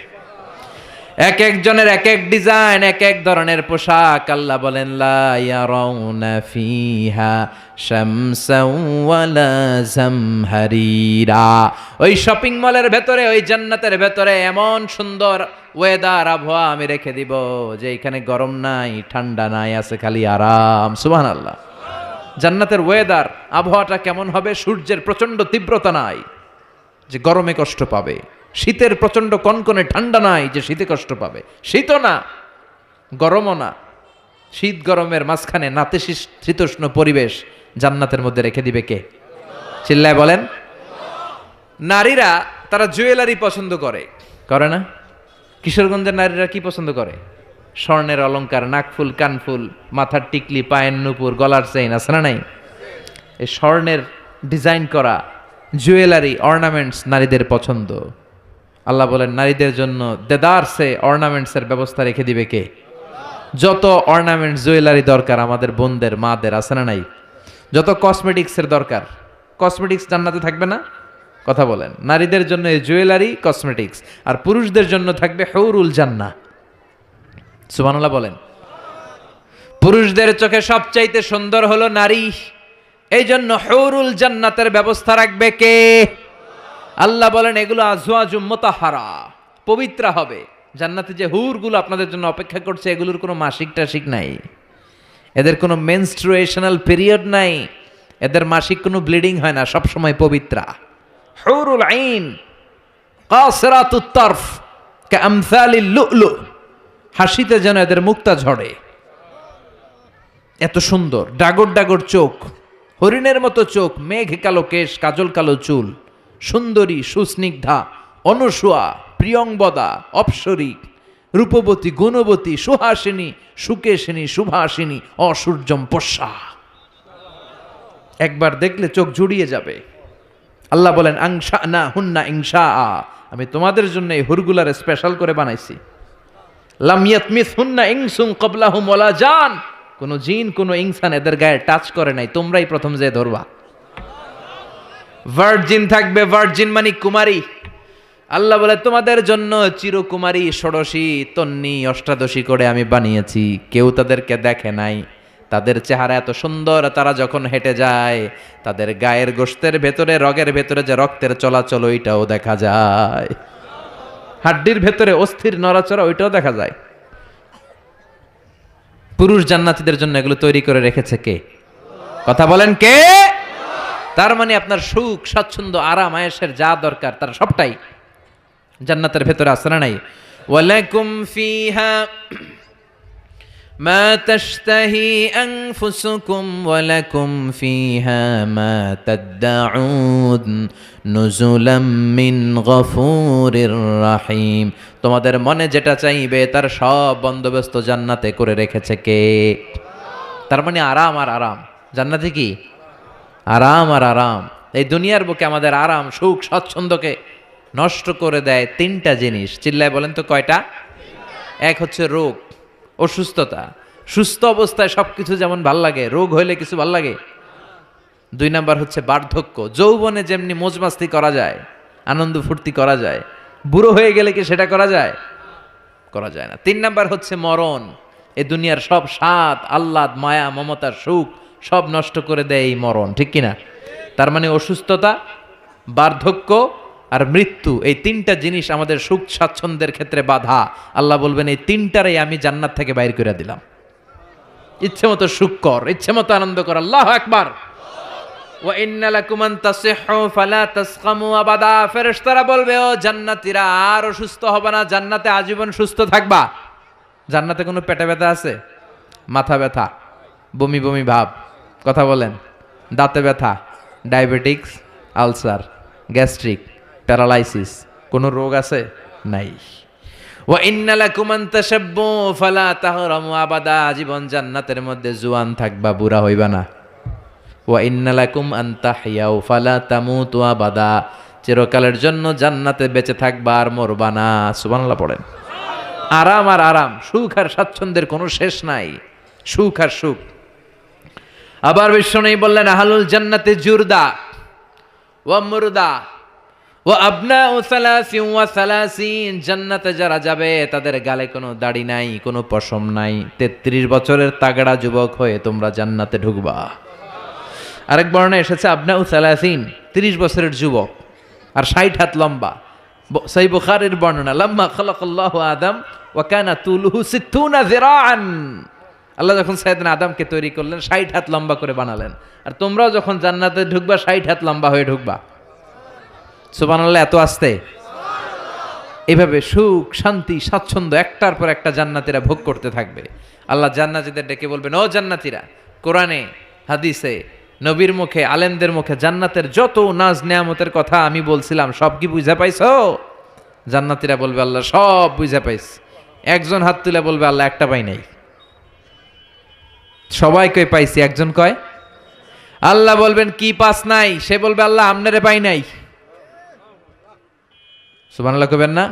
এক একজনের এক এক ডিজাইন, এক এক ধরনের পোশাক। আল্লাহ বলেন লা ইয়ারাউনা ফিহা শামসাও ওয়ালা জামহারিরা। ওই শপিং মলের ভেতরে, ওই জান্নাতের ভেতরে এমন সুন্দর ওয়েদার, আবহাওয়া আমি রেখে দিব যে এখানে গরম নাই, ঠান্ডা নাই, আছে খালি আরাম। সুবহানাল্লাহ। জান্নাতের ওয়েদার, আবহাওয়াটা কেমন হবে? সূর্যের প্রচন্ড তীব্রতা নাই যে গরমে কষ্ট পাবে, শীতের প্রচন্ড কনকনে ঠান্ডা নাই যে শীতে কষ্ট পাবে, শীতও না গরমও না, শীত গরমের মাঝখানে নাতিশীতোষ্ণ পরিবেশ জান্নাতের মধ্যে রেখে দিবে কে? চিল্লায় বলেন। নারীরা তারা জুয়েলারি পছন্দ করে, করে না? কিশোরগঞ্জের নারীরা কি পছন্দ করে? স্বর্ণের অলংকার, নাকফুল, কানফুল, মাথার টিকলি, পায়ের নুপুর, গলার চেইন, আছে না নাই? এই স্বর্ণের ডিজাইন করা জুয়েলারি, অর্নামেন্টস নারীদের পছন্দ। আল্লাহ বলেন নারীদের জন্য দেদারসে অর্নামেন্টসের ব্যবস্থা রেখে দিবে কে? যত অর্নামেন্টস, জুয়েলারি দরকার আমাদের বোনদের, মাদের, আছে না নাই? যত কসমেটিক্সের দরকার, কসমেটিক্স জান্নাতে থাকবে না? কথা বলেন। নারীদের জন্য এই জুয়েলারি, কসমেটিক্স, আর পুরুষদের জন্য থাকবে হুরুল জান্নাহ। সুবহানাল্লাহ বলেন। পুরুষদের চোখে সবচাইতে সুন্দর হলো নারী, এই জন্য হুরুল জান্নাতের ব্যবস্থা রাখবে কে? আল্লাহ বলেন এগুলো আজওয়াজুম মুতাহহারা, পবিত্র হবে। জান্নাতে যে হুরগুলো আপনাদের জন্য অপেক্ষা করছে, এগুলোর কোনো মাসিক টাসিক নাই, এদের কোনো মেনস্ট্রুয়েশনাল পিরিয়ড নাই, এদের মাসিক কোনো ব্লিডিং হয় না, সব সময় পবিত্রা। হুরুল আইন কাসিরাতুত তারফ কামসালিল লুলু, হাসিতে যেন এদের মুক্তা ঝরে, এত সুন্দর। ডাগর ডাগর চোখ, হরিণের মতো চোখ, মেঘ কালো কেশ, কাজল কালো চুল, সুন্দরী, সুস্নিগ্ধা, অনুসুয়া, প্রিয়ংবদা, অপ্সরী, রূপবতী, গুণবতী, সুহাসিনী, সুকেশিনী, সুভাসিনী, অসূর্যম পশ্যা। একবার দেখলে চোখ জুড়িয়ে যাবে। আল্লাহ বলেন আংশা না হুন্না ইংশা, আমি তোমাদের জন্য এই হুরগুলারে স্পেশাল করে বানাইছি। লাম ইয়াতমিস হুন্না ইনসুন ক্বাবলাহুম ওয়ালা জান, কোন জিন, কোন ইনসান এদের গায়ে টাচ করে নাই, তোমরাই প্রথম যে ধরবা। ভার্জিন থাকবে, ভার্জিন মানে কুমারী। আল্লাহ বলে তোমাদের জন্য চিরকুমারী, ষোড়শী, তন্নি, অষ্টাদশী করে আমি বানিয়েছি, কেউ তাদেরকে দেখে নাই। তাদের চেহারা এত সুন্দর, তারা যখন হেঁটে যায় তাদের গায়ের গোশতের ভেতরে, রগের ভেতরে যে রক্তের চলাচল ওইটাও দেখা যায়, হাড্ডির ভেতরে অস্থির নড়াচড়া ওইটাও দেখা যায়। পুরুষ জান্নাতীদের জন্য এগুলো তৈরি করে রেখেছে কে? কথা বলেন কে? তার মানে আপনার সুখ, স্বাচ্ছন্দ্য, আরাম, আয়েশের যা দরকার তার সবটাই জান্নাতের ভেতরে আছে না নাই? ওয়ালাকুম ফিহা মা তাশতাহি আনফুসুকুম ওয়া লাকুম ফিহা মা তাদউন নুজুলাম মিন গফুরির রাহিম। তোমাদের মনে যেটা চাইবে তার সব বন্দোবস্ত জান্নাতে করে রেখেছে কে? তার মানে আরাম আর আরাম। জান্নাতে কি আরাম আর আরাম। এই দুনিয়ার বুকে আমাদের আরাম সুখ স্বচ্ছন্দকে নষ্ট করে দেয় তিনটা জিনিস। চিল্লায় বলেন তো কয়টা? এক হচ্ছে রোগ, অসুস্থতা। সুস্থ অবস্থায় সবকিছু যেমন ভাল লাগে, রোগ হইলে কিছু ভাল লাগে। দুই নাম্বার হচ্ছে বার্ধক্য। যৌবনে যেমনি মজমাস্তি করা যায়, আনন্দ ফুর্তি করা যায়, বুড়ো হয়ে গেলে কি সেটা করা যায়? করা যায় না। তিন নাম্বার হচ্ছে মরণ। এই দুনিয়ার সব স্বাদ, আহ্লাদ, মায়া, মমতার সুখ সব নষ্ট করে দেয় এই মরণ, ঠিক কিনা? তার মানে অসুস্থতা, বার্ধক্য আর মৃত্যু, এই তিনটা জিনিস আমাদের সুখ স্বাচ্ছন্দ্যের ক্ষেত্রে বাধা। আল্লাহ বলবেন এই তিনটারই আমি জান্নাত থেকে বাইর করে দিলাম। ইচ্ছে মতো সুখ কর, ইচ্ছে মতো আনন্দ কর। আল্লাহু আকবার। ওয়া ইন্না লাকুম আন তাসিহু ফালা তাসকামু আবাদা। ফেরেশতারা বলবে ও জান্নাতীরা আর অসুস্থ হবে না, জান্নাতে আজীবন সুস্থ থাকবা। জান্নাতে কোনো পেটে ব্যথা আছে? মাথা ব্যথা, বমি বমি ভাব, কথা বলেন, দাঁতে ব্যথা, ডায়াবেটিক্স, আলসার, গ্যাস্ট্রিক, প্যারালাইসিস, কোনো রোগ আছে? নাই। ওয়া ইন্না লাকুম আন তাশাব্বু ফালা তাহরামু আবাদা। জীবন জান্নাতের মধ্যে জোয়ান থাকবা, বুড়া হইবা না। ওয়া ইন্না লাকুম আন তাহইয়াউ ফালা তামুতু আবাদা। চিরকালের জন্য জান্নাতে বেঁচে থাকবা আর মরবা না। সুবহানাল্লাহ পড়েন। আরাম আর আরাম, সুখ আর স্বাচ্ছন্দ্যের কোনো শেষ নাই। সুখ আর সুখ। আবার বিষ্ণু বললেন আহলুল জান্নাতে জুরদা ওয়া মুরদা ওয়া আবনাউ সালাসিন ওয়া সালাসিন। জান্নাতে যারা যাবে তাদের গালে কোনো দাড়ি নাই, কোনো পশম নাই। 33 বছরের তাগড়া যুবক হয়ে তোমরা জান্নাতে ঢুকবা। আরেক বর্ণনায় এসেছে আবনাউ সালাসিন, 30 বছরের যুবক আর 60 হাত লম্বা। সহিহ বুখারীর বর্ণনা, লাম্মা খালাকাল্লাহু আদম ওয়া কানা তুলুহু 60 যিরাআন। আল্লাহ যখন সাইয়েদনা আদমকে তৈরি করলেন 60 হাত লম্বা করে বানালেন। আর তোমরাও যখন জান্নাতে ঢুকবা 60 হাত লম্বা হয়ে ঢুকবা। সুবহানাল্লাহ। এত আসতে এভাবে সুখ শান্তি স্বাচ্ছন্দ্য একটার পর একটা জান্নাতীরা ভোগ করতে থাকবে। আল্লাহ জান্নাতীদের ডেকে বলবেন ও জান্নাতীরা, কোরআনে হাদিসে নবীর মুখে আলেমদের মুখে জান্নাতের যত নাজ নেয়ামতের কথা আমি বলছিলাম সব কি বুঝা পাইছো? জান্নাতীরা বলবে আল্লাহ সব বুঝা পাইছি। একজন হাত তুলে বলবে আল্লাহ একটা পাই নাই। সবাই কই পাইছি, একজন কয় আল্লাহ বলবেন কি পাস নাই? সে বলবে আল্লাহ আমনেরে পাই নাই। সুবহানাল্লাহ কইবেন না?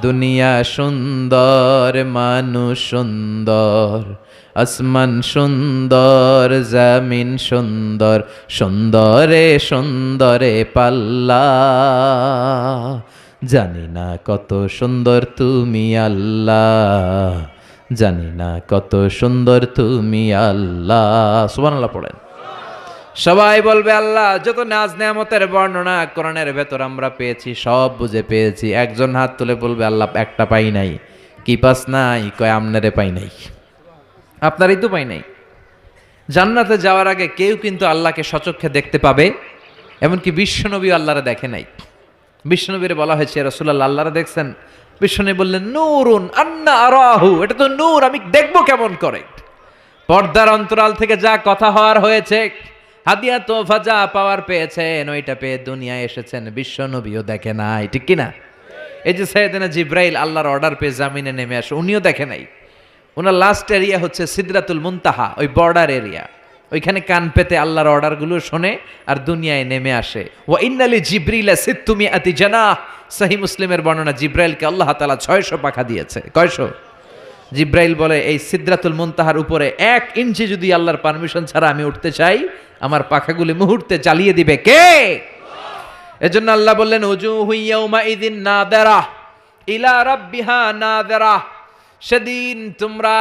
দুনিয়া সুন্দর, মানুষ সুন্দর, আসমান সুন্দর, জমিন সুন্দর, সুন্দরে সুন্দরে পাল্লা। জানি না কত সুন্দর তুমি আল্লাহ, জানি না কত সুন্দর তুমি আল্লাহ। সুবহানাল্লাহ পড়েন। সবাই বলবে আল্লাহ যত নাজ নেয়ামতের বর্ণনা কোরআনের ভেতর আমরা পেয়েছি সব বুঝে পেয়েছি। একজন হাত তুলে বলবে আল্লাহ একটা পাই নাই। কি পাস নাই? কয় আমনারে পাই নাই। আপনারই তো পাই নাই। জান্নাতে যাওয়ার আগে কেউ কিন্তু আল্লাহকে সচক্ষে দেখতে পাবে, এমনকি বিশ্বনবী আল্লাহরে দেখে নাই। বিশ্বনবীরে বলা হয়েছে রাসূলুল্লাহ আল্লাহরে দেখছেন? বিশ্বনবী বললেন নূরুন আন্না আরাহু, এটা তো নূর, আমি দেখবো কেমন করে? পর্দার অন্তরাল থেকে যা কথা হওয়ার হয়েছে, হাদিয়া তোফা যা পাওয়ার পেয়েছেন, ওইটা পেয়ে দুনিয়ায় এসেছেন, বিশ্বনবীও দেখে নাই, ঠিক কিনা? এই যে সাইয়েদনা জিব্রাইল আল্লাহর অর্ডার পেয়ে জামিনে নেমে আসে, উনিও দেখে নাই। ওনার লাস্ট এরিয়া হচ্ছে সিদরাতুল মুনতাহা, ওই বর্ডার এরিয়া। ওইখানে কান পেতে আল্লাহর অর্ডারগুলো শোনে আর দুনিয়ায় নেমে আসে। ওয়া ইন্নালি জিব্রিলা সিত্তুমিআতি জানাহ। সহিহ মুসলিমের বর্ণনা, জিব্রাইলকে আল্লাহ তাআলা 600 পাখা দিয়েছে। কয়শো? জিব্রাইল বলে এই সিদরাতুল মুনতাহার উপরে 1 ইঞ্চি যদি আল্লাহর পারমিশন ছাড়া আমি উঠতে চাই, আমার পাখাগুলি মুহূর্তে জ্বালিয়ে দিবে কে? এজন্য আল্লাহ বললেন উজুহু ইয়াউমা ইযিন নাদিরা ইলা রাব্বিহা নাদিরা। সেদিন তোমরা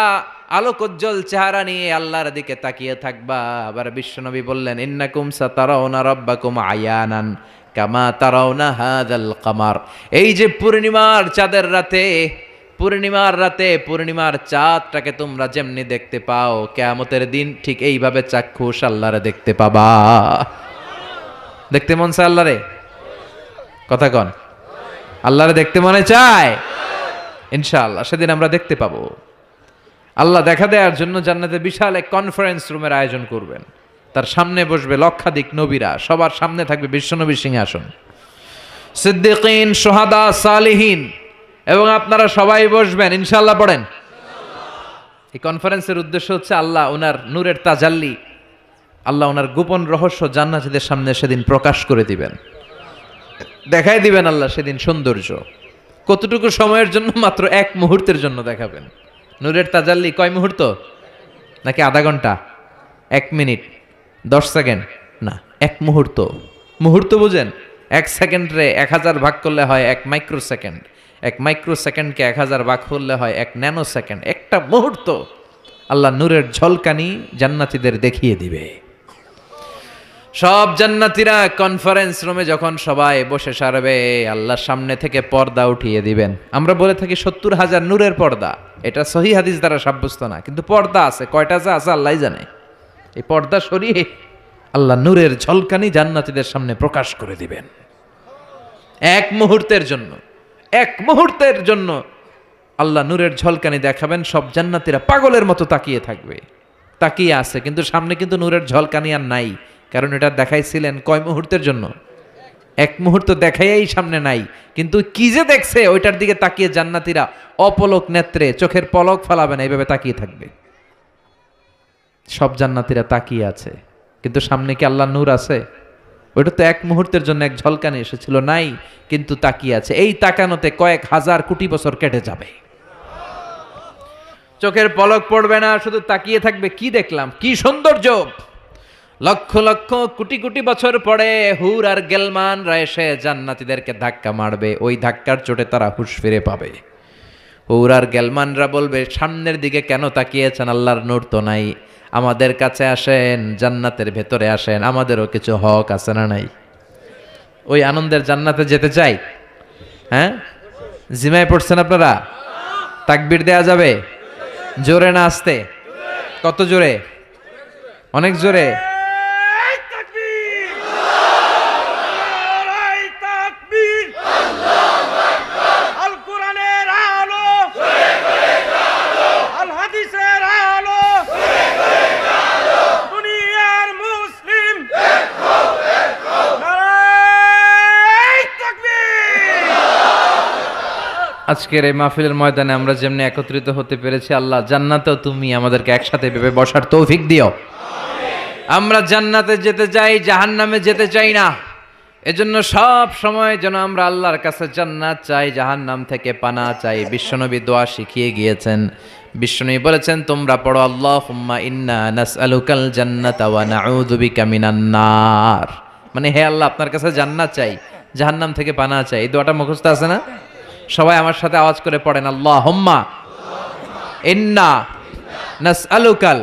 আলোকোজ্জ্বল চেহারা নিয়ে আল্লাহর দিকে তাকিয়ে থাকবা। আবার বিশ্বনবী বললেন ইন্নাকুম সাতারাউনা রাব্বাকুম আয়ানান কামা তারাউনা হাযাল কামার। এই যে পূর্ণিমার চাঁদের রাতে, পূর্ণিমার রাতে পূর্ণিমার চাঁদটাকে তোমরা যেমনি দেখতে পাও, কিয়ামতের দিন ঠিক এইভাবে চাক্ষুষ আল্লাহরে দেখতে পাবা। দেখতে মন চায় আল্লাহরে? কথা কন, আল্লাহরে দেখতে মনে চায়? ইনশাআল্লাহ সেদিন আমরা দেখতে পাবো। আল্লাহ দেখা দেওয়ার জন্য জান্নাতে বিশাল এক কনফারেন্স রুমের আয়োজন করবেন। তার সামনে বসবে লক্ষাধিক নবীরা, সবার সামনে থাকবে বিশ্বনবীর সিংহাসন, সিদ্দিকিন, শুহাদা, সালিহিন, এবং আপনারা সবাই বসবেন ইনশাআল্লাহ। পড়েন। এই কনফারেন্সের উদ্দেশ্য হচ্ছে আল্লাহ ওনার নূরের তাজাল্লি, আল্লাহ ওনার গোপন রহস্য জান্নাতীদের সামনে সেদিন প্রকাশ করে দিবেন, দেখাই দিবেন আল্লাহ সেদিন সৌন্দর্য। কতটুকু সময়ের জন্য? মাত্র এক মুহূর্তের জন্য দেখাবেন। নূরের তাজাল্লি কয় মুহূর্ত? নাকি আধা ঘন্টা, 1 মিনিট, 10 সেকেন্ড? না, 1 মুহূর্ত। মুহূর্ত বুঝেন? 1 সেকেন্ডে 1000 ভাগ করলে হয় 1 মাইক্রো সেকেন্ড, 1 মাইক্রো সেকেন্ডকে 1000 ভাগ করলে হয় 1 ন্যানো সেকেন্ড। একটা মুহূর্ত আল্লাহ নূরের ঝলকানি জান্নাতীদের দেখিয়ে দিবে। সব জান্নাতীরা কনফারেন্স রুমে যখন সবাই বসে সারবে, আল্লাহর সামনে থেকে পর্দা উঠিয়ে দিবেন। আমরা বলে থাকি 70,000 নূরের পর্দা, এটা সহিহ হাদিস দ্বারা সাব্যস্ত না, কিন্তু পর্দা আছে। কয়টা যে আছে আল্লাহই জানে। এই পর্দা সরিয়ে আল্লাহ নূরের ঝলকানি জান্নাতীদের সামনে প্রকাশ করে দিবেন। 1 মুহূর্তের জন্য, 1 মুহূর্তের জন্য আল্লাহ নূরের ঝলকানি দেখাবেন। সব জান্নাতীরা পাগলের মতো তাকিয়ে থাকবে, তাকিয়ে আছে, কিন্তু সামনে কিন্তু নূরের ঝলকানি আর নাই। কারণ এটা দেখাইছিলেন কয় মুহূর্তের জন্য? 1 মুহূর্ত দেখাইয়াই সামনে নাই, কিন্তু কি যে দেখছে ওইটার দিকে তাকিয়ে জান্নাতীরা অপলক নেত্রে, চোখের পলক ফেলাবে না, এইভাবে তাকিয়ে থাকবে। সব জান্নাতীরা তাকিয়ে আছে, কিন্তু সামনে কি আল্লাহ নূর আছে? ওইটা তো 1 মুহূর্তের জন্য এক ঝলকানি এসেছিল, নাই, কিন্তু তাকিয়ে আছে। এই তাকানোতে কয়েক হাজার কোটি বছর কেটে যাবে, চোখের পলক পড়বে না, শুধু তাকিয়ে থাকবে। কি দেখলাম, কি সৌন্দর্য! লক্ষ লক্ষ কোটি কোটি বছর পরে হুর আর গেলমানরা এসে জান্নাতীদেরকে ধাক্কা মারবে। ওই ধাক্কার চোটে তারা হুঁশ ফিরে পাবে। হুর আর গেলমানরা বলবে, সামনের দিকে কেন তাকিয়েছেন? আল্লাহর নূর তো নাই, আমাদের কাছে আসেন, জান্নাতের ভেতরে আসেন, আমাদেরও কিছু হক আছে না নাই? ওই আনন্দের জান্নাতে যেতে চাই। হ্যাঁ, জিমায় পড়ছেন আপনারা? তাকবীর দেয়া যাবে? জোরে না আস্তে? কত জোরে? অনেক জোরে। আজকের এই মাহফিলের ময়দানে আমরা যেমনি একত্রিত হতে পেরেছি, আল্লাহ জান্নাতেও তুমি আমাদেরকে একসাথে ভেবে বসার তৌফিক দিও। আমরা জান্নাতে যেতে চাই, জাহান্নামে যেতে চাই না। এজন্য সব সময় যেন আমরা আল্লাহর কাছে জান্নাত চাই, জাহান্নাম থেকে পানা চাই। বিশ্বনবী দোয়া শিখিয়ে গিয়েছেন। বিশ্বনবী বলেছেন, তোমরা পড়ো, আল্লাহুম্মা ইন্না নাসআলুকাল জান্নাতা ওয়া নাউযু বিকা মিনান নার। মানে হে আল্লাহ, আপনার কাছে জান্নাত চাই, জাহান্নাম থেকে পানা চাই। এই দোয়াটা মুখস্থ আছে না? সবাই আমার সাথে আওয়াজ করে পড়েন, আল্লাহুম্মা ইন্না নাসআলুকাল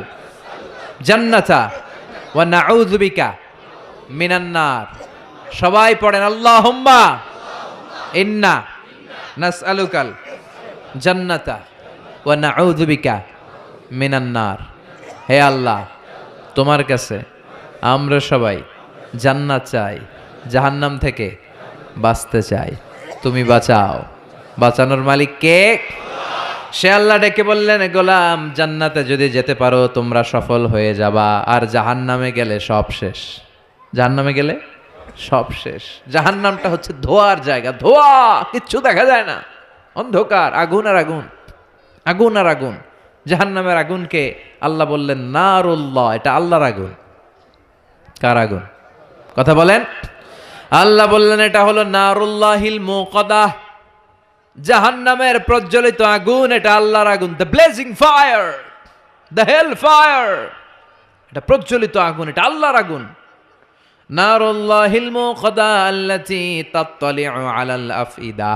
জান্নাতা ওয়া নাউযু বিকা মিনান নার। সবাই পড়েন, আল্লাহুম্মা ইন্না নাসআলুকাল জান্নাতা ওয়া নাউযু বিকা মিনান নার। হে আল্লাহ, তোমার কাছে আমরা সবাই জান্নাত চাই, জাহান্নাম থেকে বাঁচতে চাই, তুমি বাঁচাও। বাঁচানোর মালিক কে? সে আল্লাহ ডেকে বললেন, গোলাম, জান্নাতে যদি যেতে পারো তোমরা সফল হয়ে যাবা, আর জাহান্নামে গেলে সব শেষ। জাহান্নামে গেলে সব শেষ। জাহান্নামটা হচ্ছে ধোয়ার জায়গা, ধোয়া, কিচ্ছু দেখা যায় না, অন্ধকার, আগুন আর আগুন, আগুন আর আগুন। জাহান্নামের আগুনকে আল্লাহ বললেন নারুল্লাহ, এটা আল্লাহর আগুন। কার আগুন? কথা বলেন। আল্লাহ বললেন এটা হলো নারুল্লাহিল মুকাদ্দাহ, জাহান্নামের প্রজ্বলিত আগুন, এটা আল্লাহর আগুন। The blazing fire, the hell fire, এটা প্রজ্বলিত আগুন, এটা আল্লাহর আগুন। নারুল্লাহিল মুকাদ্দাহ আল্লাতী তাত্তালিউ আলাল আফইদা,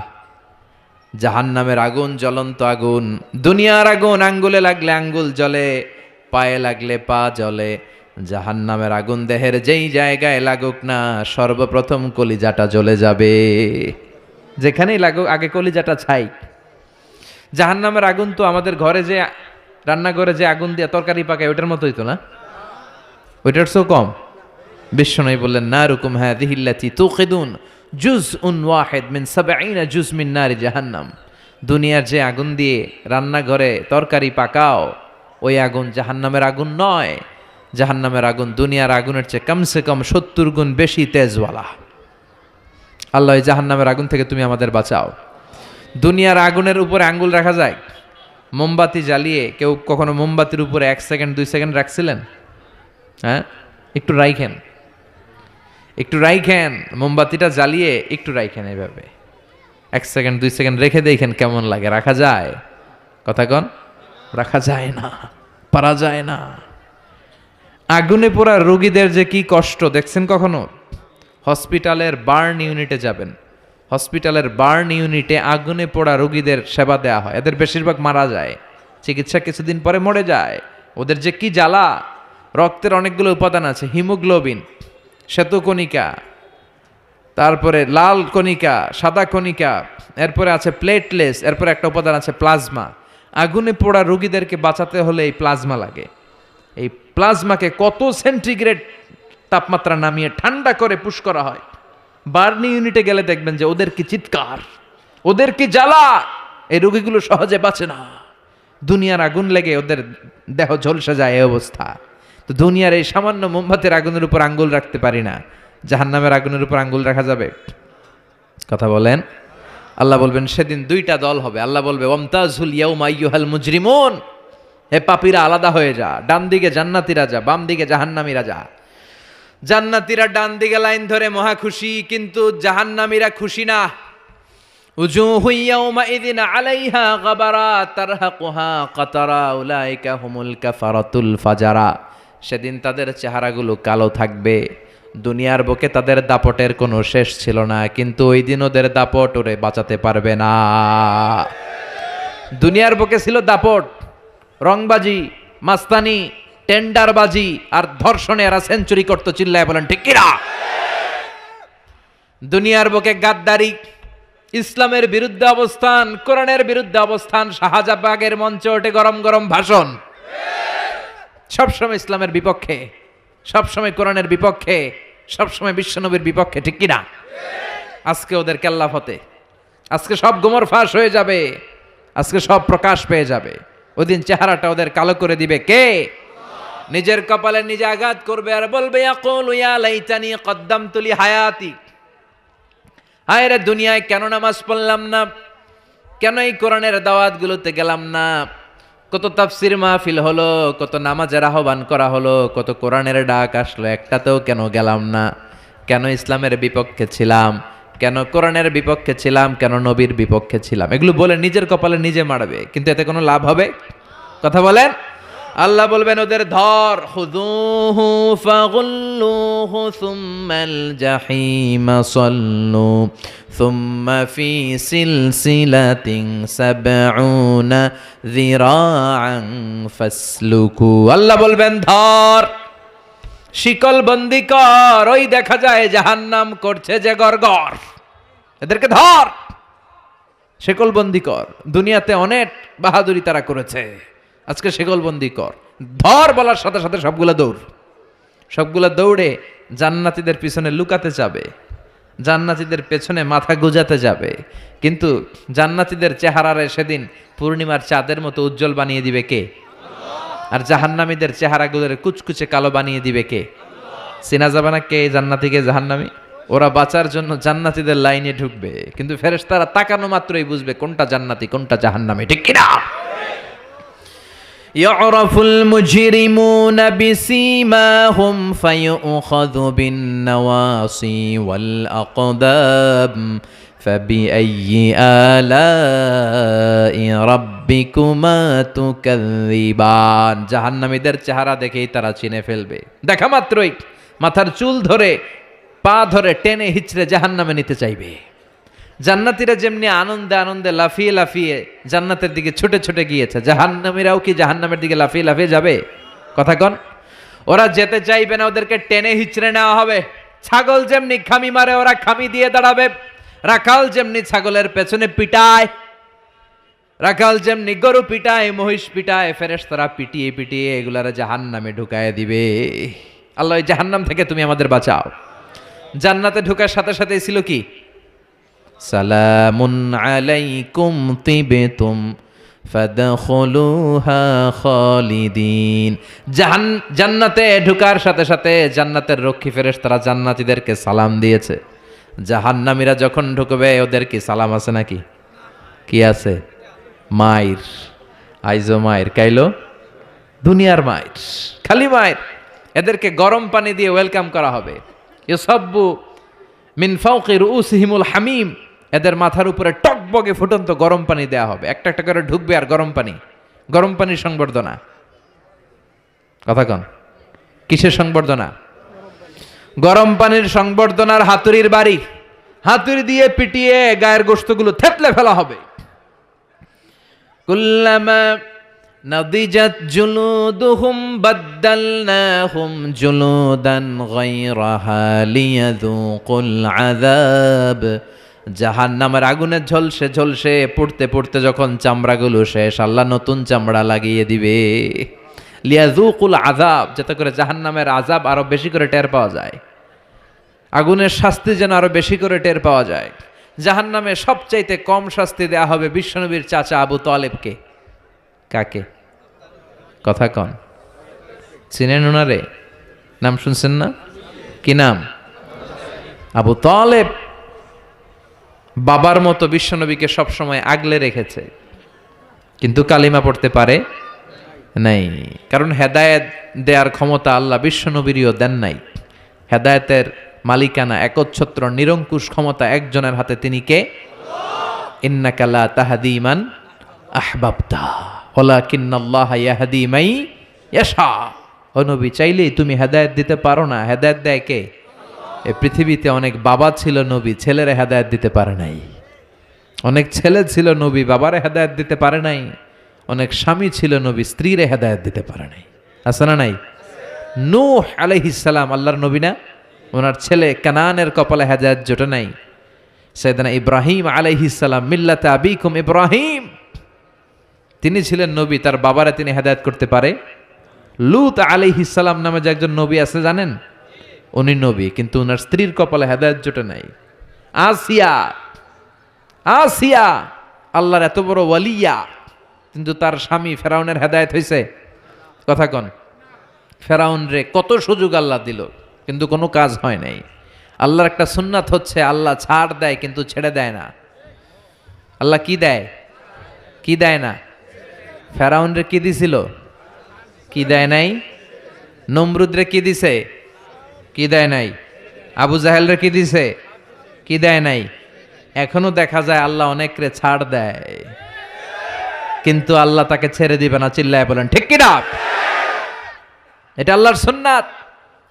জাহান্নামের আগুন জ্বলন্ত আগুন। দুনিয়ার আগুন আঙ্গুলে লাগলে আঙ্গুল জ্বলে, পায়ে লাগলে পা জ্বলে। জাহান্নামের আগুন দেহের যেই জায়গায় লাগুক না, সর্বপ্রথম কলিজাটা জ্বলে যাবে। যেখানেই লাগুক আগে কলিজাটা ছাই। জাহান্নামের আগুন তো আমাদের ঘরে যে রান্নাঘরে যে আগুন দিয়ে তরকারি পাকায় ওইটার মতোই তো না, ওইটার চেয়েও কম। বিশ্বনবী বললেন, নারুকুম হাযিহিল্লাতী তুকিদুন জুজউন ওয়াহিদ মিন ৭০ জুজ মিন নারি জাহান্নাম। দুনিয়ার যে আগুন দিয়ে রান্নাঘরে তরকারি পাকাও, ওই আগুন জাহান্নামের আগুন নয়। জাহান্নামের আগুন দুনিয়ার আগুনের চেয়ে কমসে কম 70 গুণ বেশি তেজওয়ালা। আল্লাহ এই জাহান্নামের আগুন থেকে তুমি আমাদের বাঁচাও। দুনিয়ার আগুনের উপরে আঙ্গুল রাখা যায়? মোমবাতি জ্বালিয়ে কেউ কখনো মোমবাতির উপরে 1 সেকেন্ড 2 সেকেন্ড রাখছিলেন? হ্যাঁ, একটু রাইখেন মোমবাতিটা জ্বালিয়ে একটু রাইখেন, এইভাবে 1 সেকেন্ড 2 সেকেন্ড রেখে দেখেন কেমন লাগে। রাখা যায়? কথা কন, রাখা যায় না, পারা যায় না। আগুনে পোড়া রোগীদের যে কি কষ্ট দেখছেন কখনো? হসপিটালের বার্ন ইউনিটে যাবেন, হসপিটালের বার্ন ইউনিটে আগুনে পোড়া রোগীদের সেবা দেওয়া হয়। এদের বেশিরভাগ মারা যায়, চিকিৎসা কিছুদিন পরে মরে যায়। ওদের যে কি জ্বালা! রক্তের অনেকগুলো উপাদান আছে, হিমোগ্লোবিন, শ্বেতকণিকা, তারপরে লাল কণিকা, সাদা কণিকা, এরপরে আছে প্লেটলেস, এরপরে একটা উপাদান আছে প্লাজমা। আগুনে পোড়া রোগীদেরকে বাঁচাতে হলে এই প্লাজমা লাগে। এই প্লাজমাকে কত সেন্টিগ্রেড তাপমাত্রা নামিয়ে ঠান্ডা করে পুশ করা হয়। বার্নি ইউনিটে গেলে দেখবেন যে ওদের কি চিৎকার, ওদের কি জ্বালা! এই রোগীগুলো সহজে বাঁচে না। দুনিয়ার আগুন লেগে ওদের দেহ ঝলসে যায় এই অবস্থা। তো দুনিয়ার এই সামান্য মোমবাতির আগুনের উপর আঙ্গুল রাখতে পারি না, জাহান্নামের আগুনের উপর আঙ্গুল রাখা যাবে? কথা বলেন। আল্লাহ বলবেন সেদিন 2টা দল হবে। আল্লাহ বলবে ওয়ামতাজুল ইয়াউমা আইয়ুহাল মুজরিমুন, হে পাপীরা আলাদা হয়ে যা, ডান দিকে জান্নাতীরা যা, বাম দিকে জাহান্নামীরা যা। জান্নাতীরা ডান দিকে লাইন ধরে মহা খুশি, কিন্তু জাহান্নামীরা খুশি না। উজুহু ইয়াউমাইযিন আলাইহা গাবারা তারহাকুহা কাতারা উলাইকা হুমুল কাফারাতুল ফাজারা। সেদিন তাদের চেহারাগুলো কালো থাকবে। দুনিয়ার বুকে তাদের দাপটের কোনো শেষ ছিল না, কিন্তু ওই দিন ওদের দাপট ওরে বাঁচাতে পারবে না। দুনিয়ার বুকে ছিল দাপট, রংবাজি, মাস্তানি, টেন্ডারবাজি আর ধর্ষণে এরা সেঞ্চুরি করতো। চিল্লায় বলেন ঠিক কিনা? দুনিয়ার বুকে গাদ্দারি, ইসলামের বিরুদ্ধে অবস্থান, কোরআনের বিরুদ্ধে অবস্থান, শাহজাবাগের মঞ্চে ওঠে গরম গরম ভাষণ, সবসময় ইসলামের বিপক্ষে, সবসময় কোরআনের বিপক্ষে, সবসময় বিশ্বনবীর বিপক্ষে। ঠিক কিনা? আজকে ওদের কেল্লা ফতে, আজকে সব গোমর ফাঁস হয়ে যাবে, আজকে সব প্রকাশ পেয়ে যাবে। ওই দিন চেহারাটা ওদের কালো করে দিবে কে? নিজের কপালে নিজে আঘাত করবে আর বলবে ইয়াকুলু ইয়া লাইতানি কদ্দামতু লি হায়াতি। হায় রে দুনিয়ায় কেন নামাজ পড়লাম না, কেন এই কোরআনের দাওয়াতগুলোতে গেলাম না। কত তাফসির মাহফিল হলো, কত নামাজের আহ্বান করা হলো, কত কোরআনের ডাক আসলো, একটাতেও কেন গেলাম না? কেন ইসলামের বিপক্ষে ছিলাম, কেন কোরআনের বিপক্ষে ছিলাম, কেন নবীর বিপক্ষে ছিলাম? এগুলো বলে নিজের কপালে নিজে মারবে, কিন্তু এতে কোনো লাভ হবে? কথা বলেন। আল্লাহ বলবেন ওদের ধর, খুযূহু ফাগুল্লুহু সুম্মাল জাহিমা সাল্লু সুম্মা ফি সিলসিলাতিন সাবউনা যিরাআন ফাসলুকু। আল্লাহ বলবেন ধর, শিকল বন্দি কর। ওই দেখা যায় জাহান্নাম করছে যে গড়গড়, এদেরকে ধর, শিকল বন্দি কর। দুনিয়াতে অনেক বাহাদুরি তারা করেছে, আজকে শিকলবন্দি কর। ধর বলার সাথে সাথে সবগুলা দৌড়ে জান্নাতীদের পিছনে লুকাতে যাবে, জান্নাতীদের পেছনে মাথা গুজাতে যাবে। কিন্তু জান্নাতীদের চেহারারে সেদিন পূর্ণিমার চাঁদের মতো উজ্জ্বল বানিয়ে দিবে কে? আর জাহান্নামীদের চেহারাগুলোর কুচকুচে কালো বানিয়ে দিবে কে? চেনা যাবে না কে জান্নাতী কে জাহান্নামী। ওরা বাঁচার জন্য জান্নাতীদের লাইনে ঢুকবে, কিন্তু ফেরেশতারা তাকানো মাত্রই বুঝবে কোনটা জান্নাতী কোনটা জাহান্নামী। ঠিক কিনা? يعرف المجرمون بسيماهم فيؤخذ بالنواصي والأقدام فبأي آلاء ربكما تكذبان। জাহান্নামীদের চেহারা দেখেই তারা চিনে ফেলবে, দেখা মাত্রই মাথার চুল ধরে পা ধরে টেনে হিচড়ে জাহান্নামে নিতে চাইবে। জান্নাতীরা যেমনি আনন্দে আনন্দে লাফিয়ে লাফিয়ে জান্নাতের দিকে ছুটে ছুটে গিয়েছে, জাহান্নামীরাও কি জাহান্নামের দিকে লাফিয়ে লাফিয়ে যাবে? কথা কন। ওরা যেতে চাইবে না, ওদেরকে টেনে হিচড়ে নেওয়া হবে। ছাগল যেমনি খামি মারে ওরা খামি দিয়ে দাঁড়াবে, রাখাল যেমনি ছাগলের পেছনে পিটায়, রাখাল যেমনি গরু পিটায়, মহিষ পিটায়, ফেরেশতারা পিটিয়ে পিটিয়ে এগুলারা জাহান্নামে ঢুকায় দিবে। আল্লাহ এই জাহান্নাম থেকে তুমি আমাদের বাঁচাও। জান্নাতে ঢোকার সাথে সাথে ছিল কি? সালামুন আলাইকুম তিবতুম ফাদখুলুহা খালিদিন। জান্নাতে ঢোকার সাথে সাথে জান্নাতের রক্ষী ফেরেশতারা জান্নাতীদেরকে সালাম দিয়েছে। জাহান্নামীরা যখন ঢুকবে ওদের কি সালাম আছে নাকি? কি আছে? মাইর, আইজো মাইর, কাইলো দুনিয়ার মাইর, খালি মাইর। এদেরকে গরম পানি দিয়ে ওয়েলকাম করা হবে। ইউসাব্বু মিন ফাওকি রুউসিহিমুল হামিম, এদের মাথার উপরে টকবগে ফুটন্ত গরম পানি দেয়া হবে। একটা একটা করে ঢুকবে আর গরম পানি, গরম পানির সংবর্ধনা। কথা কন, কিসের সংবর্ধনা? গরম পানির সংবর্ধনার হাতুড়ির বাড়ি, হাতুড়ি দিয়ে পিটিয়ে গায়ের গোশতগুলো থেতলে ফেলা হবে। কুল্লামা নাদিজাত জুলুদুহুম বাদদালনাহুম জুলুদান গায়রাহা লিয়াযুকুল আযাব। জাহান্নামের আগুনে ঝলসে ঝলসে পুড়তে পুড়তে যখন চামড়াগুলো শেষ, আল্লাহ নতুন চামড়া লাগিয়ে দিবে। লিয়াযুকুল আযাব, যাতে করে জাহান্নামের আযাব আরো বেশি করে টের পাওয়া যায়, আগুনের শাস্তি যেন আরো বেশি করে টের পাওয়া যায়। জাহান্নামে সবচাইতে কম শাস্তি দেয়া হবে বিশ্বনবীর চাচা আবু তালেবকে। কাকে? কথা কন, চিনেন ওনারে? নাম শুনছেন না? কি নাম? আবু তালেব বাবার মতো বিশ্বনবীকে সবসময় আগলে রেখেছে, কিন্তু কালিমা পড়তে পারে নাই। কারণ হেদায়েত দেওয়ার ক্ষমতা আল্লাহ বিশ্বনবীরও দেন নাই। হেদায়েতের মালিকানা, একচ্ছত্র নিরঙ্কুশ ক্ষমতা একজনের হাতে। তিনি কে? ইন্নাকা লা তাহদি মান আহবাবতা ওয়ালাকিন্নাল্লাহা ইয়াহদি মান ইয়াশা। ও নবী, চাইলেই তুমি হেদায়েত দিতে পারো না। হেদায়েত দেয় কে? এই পৃথিবীতে অনেক বাবা ছিল নবী, ছেলেরা হেদায়েত দিতে পারে নাই। অনেক ছেলে ছিল নবী, বাবারে হেদায়েত দিতে পারে নাই। অনেক স্বামী ছিল নবী, স্ত্রীরে হেদায়েত দিতে পারে নাই। আছে না নাই? নূহ আলাইহিস সালাম আল্লাহর নবী না? ওনার ছেলে কানানের কপালে হেদায়েত জোটে নাই। সাইয়েদনা ইব্রাহিম আলাইহিস সালাম, মিল্লাতে আবিকুম ইব্রাহিম, তিনি ছিলেন নবী, তার বাবারে তিনি হেদায়েত করতে পারে? লূত আলাইহিস সালাম নামে যে একজন নবী আছে জানেন? উনি নবী, কিন্তু ওনার স্ত্রীর কপালে হেদায়েত জোটে নাই। আসিয়া, আসিয়া আল্লাহর এত বড় ওয়ালিয়া, কিন্তু তার স্বামী ফেরাউনের হেদায়েত হয়েছে? কথা কন। ফেরাউন রে কত সুযোগ আল্লাহ দিল, কিন্তু কোনো কাজ হয় নাই। আল্লাহর একটা সুন্নাত হচ্ছে আল্লাহ ছাড় দেয় কিন্তু ছেড়ে দেয় না। আল্লাহ কি দেয়? কি দেয় না? ফেরাউন রে কি দিছিল? কি দেয় নাই? নমরুদ রে কি দিছে? কি দেয় নাই? আবু জাহেল রে কি দিছে? কি দেয় নাই? এখনো দেখা যায় আল্লাহ অনেকরে ছাড় দেয়, কিন্তু আল্লাহ তাকে ছেড়ে দিবে না। চিল্লায় বলেন ঠিক কিনা? এটা আল্লাহর সুন্নাত।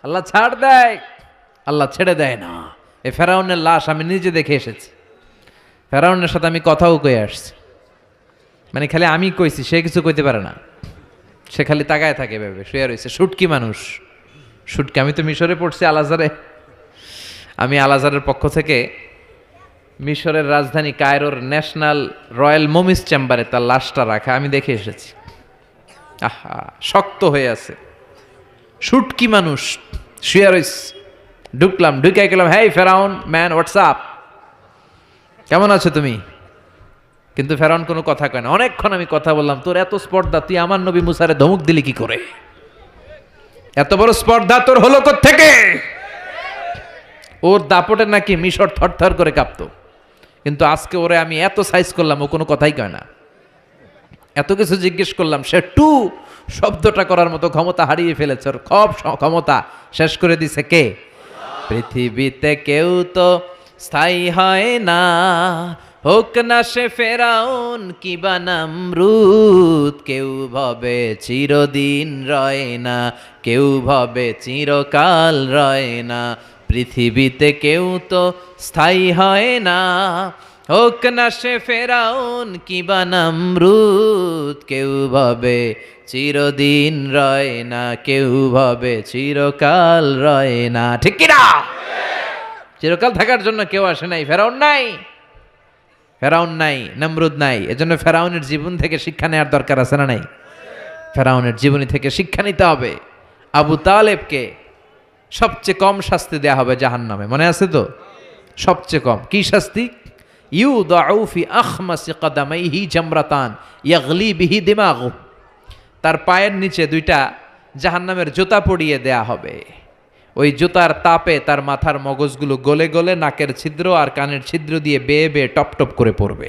আল্লাহ ছাড় দেয়, আল্লাহ ছেড়ে দেয় না। এই ফেরাউনের লাশ আমি নিজে দেখে এসেছি। ফেরাউনের সাথে আমি কথাও কয়ে আসছি। মানে খালি আমি কইছি, সে কিছু কইতে পারে না। সে খালি তাকায় থাকে, ভেবে শুয়ে রয়েছে। শুটকি মানুষ, শুটকি। আমি তো মিশরে পড়ছি, আল-আজহারে। আমি আল-আজহারের পক্ষ থেকে মিশরের রাজধানী কায়রোর ন্যাশনাল রয়্যাল মমিস চেম্বারে তার লাশটা রাখা আমি দেখে এসেছি। আহা, শক্ত হয়ে আছে, শুটকি মানুষ, শুয়ে রয়েছে। ঢুকলাম, ঢুকে গেলাম, হেই ফেরাউন ম্যান, হোয়াটসঅ্যাপ, কেমন আছো তুমি? কিন্তু ফেরাউন কোনো কথা কয় না। অনেকক্ষণ আমি কথা বললাম, তোর এত স্পর্ধা, তুই আমার নবী মুসারে ধমক দিলি কি করে? এত বড় স্পর্ধা তোর হলো কোত্থেকে? ওর দাপটে নাকি মিশর থরথর করে কাঁপতো, কিন্তু আজকে ওরে আমি এত সাইজ করলাম, ও কোনো কথাই কয় না। এত কিছু জিজ্ঞেস করলাম, সে টু শব্দটা করার মতো ক্ষমতা হারিয়ে ফেলেছে। ওর সব ক্ষমতা শেষ করে দিছে কে? পৃথিবীতে কেউ তো স্থায়ী হয় না, হোক না সে ফেরাউন কিবা নমরুদ। কেউ ভাবে চিরদিন রয় না, কেউ ভাবে চিরকাল রয় না। পৃথিবীতে কেউ তো স্থায়ী হয় না, হোক না সে ফেরাউন কিবা নমরুদ। কেউ ভাবে চিরদিন রয় না, কেউ ভাবে চিরকাল রয় না। ঠিক কিনা? চিরকাল থাকার জন্য কেউ আসে নাই। ফেরাউন নাই, ফেরাউন নাই, নমরুদ নাই। এজন্য ফেরাউনের জীবন থেকে শিক্ষা নেওয়ার দরকার আছে না নাই? ফেরাউনের জীবনী থেকে শিক্ষা নিতে হবে। আবু তালেবকে সবচেয়ে কম শাস্তি দেয়া হবে জাহান্নামে, মনে আছে তো? সবচেয়ে কম কি শাস্তি? ইউদাউ ফি আখমাসি কদামাইহি জামরাতান ইয়াগলি বিহি দিমাগু, তার পায়ের নিচে দুইটা জাহান্নামের জুতা পরিয়ে দেয়া হবে। ওই জুতার তাপে তার মাথার মগজগুলো গলে গলে নাকের ছিদ্র আর কানের ছিদ্র দিয়ে বেয়ে বেয়ে টপ টপ করে পড়বে।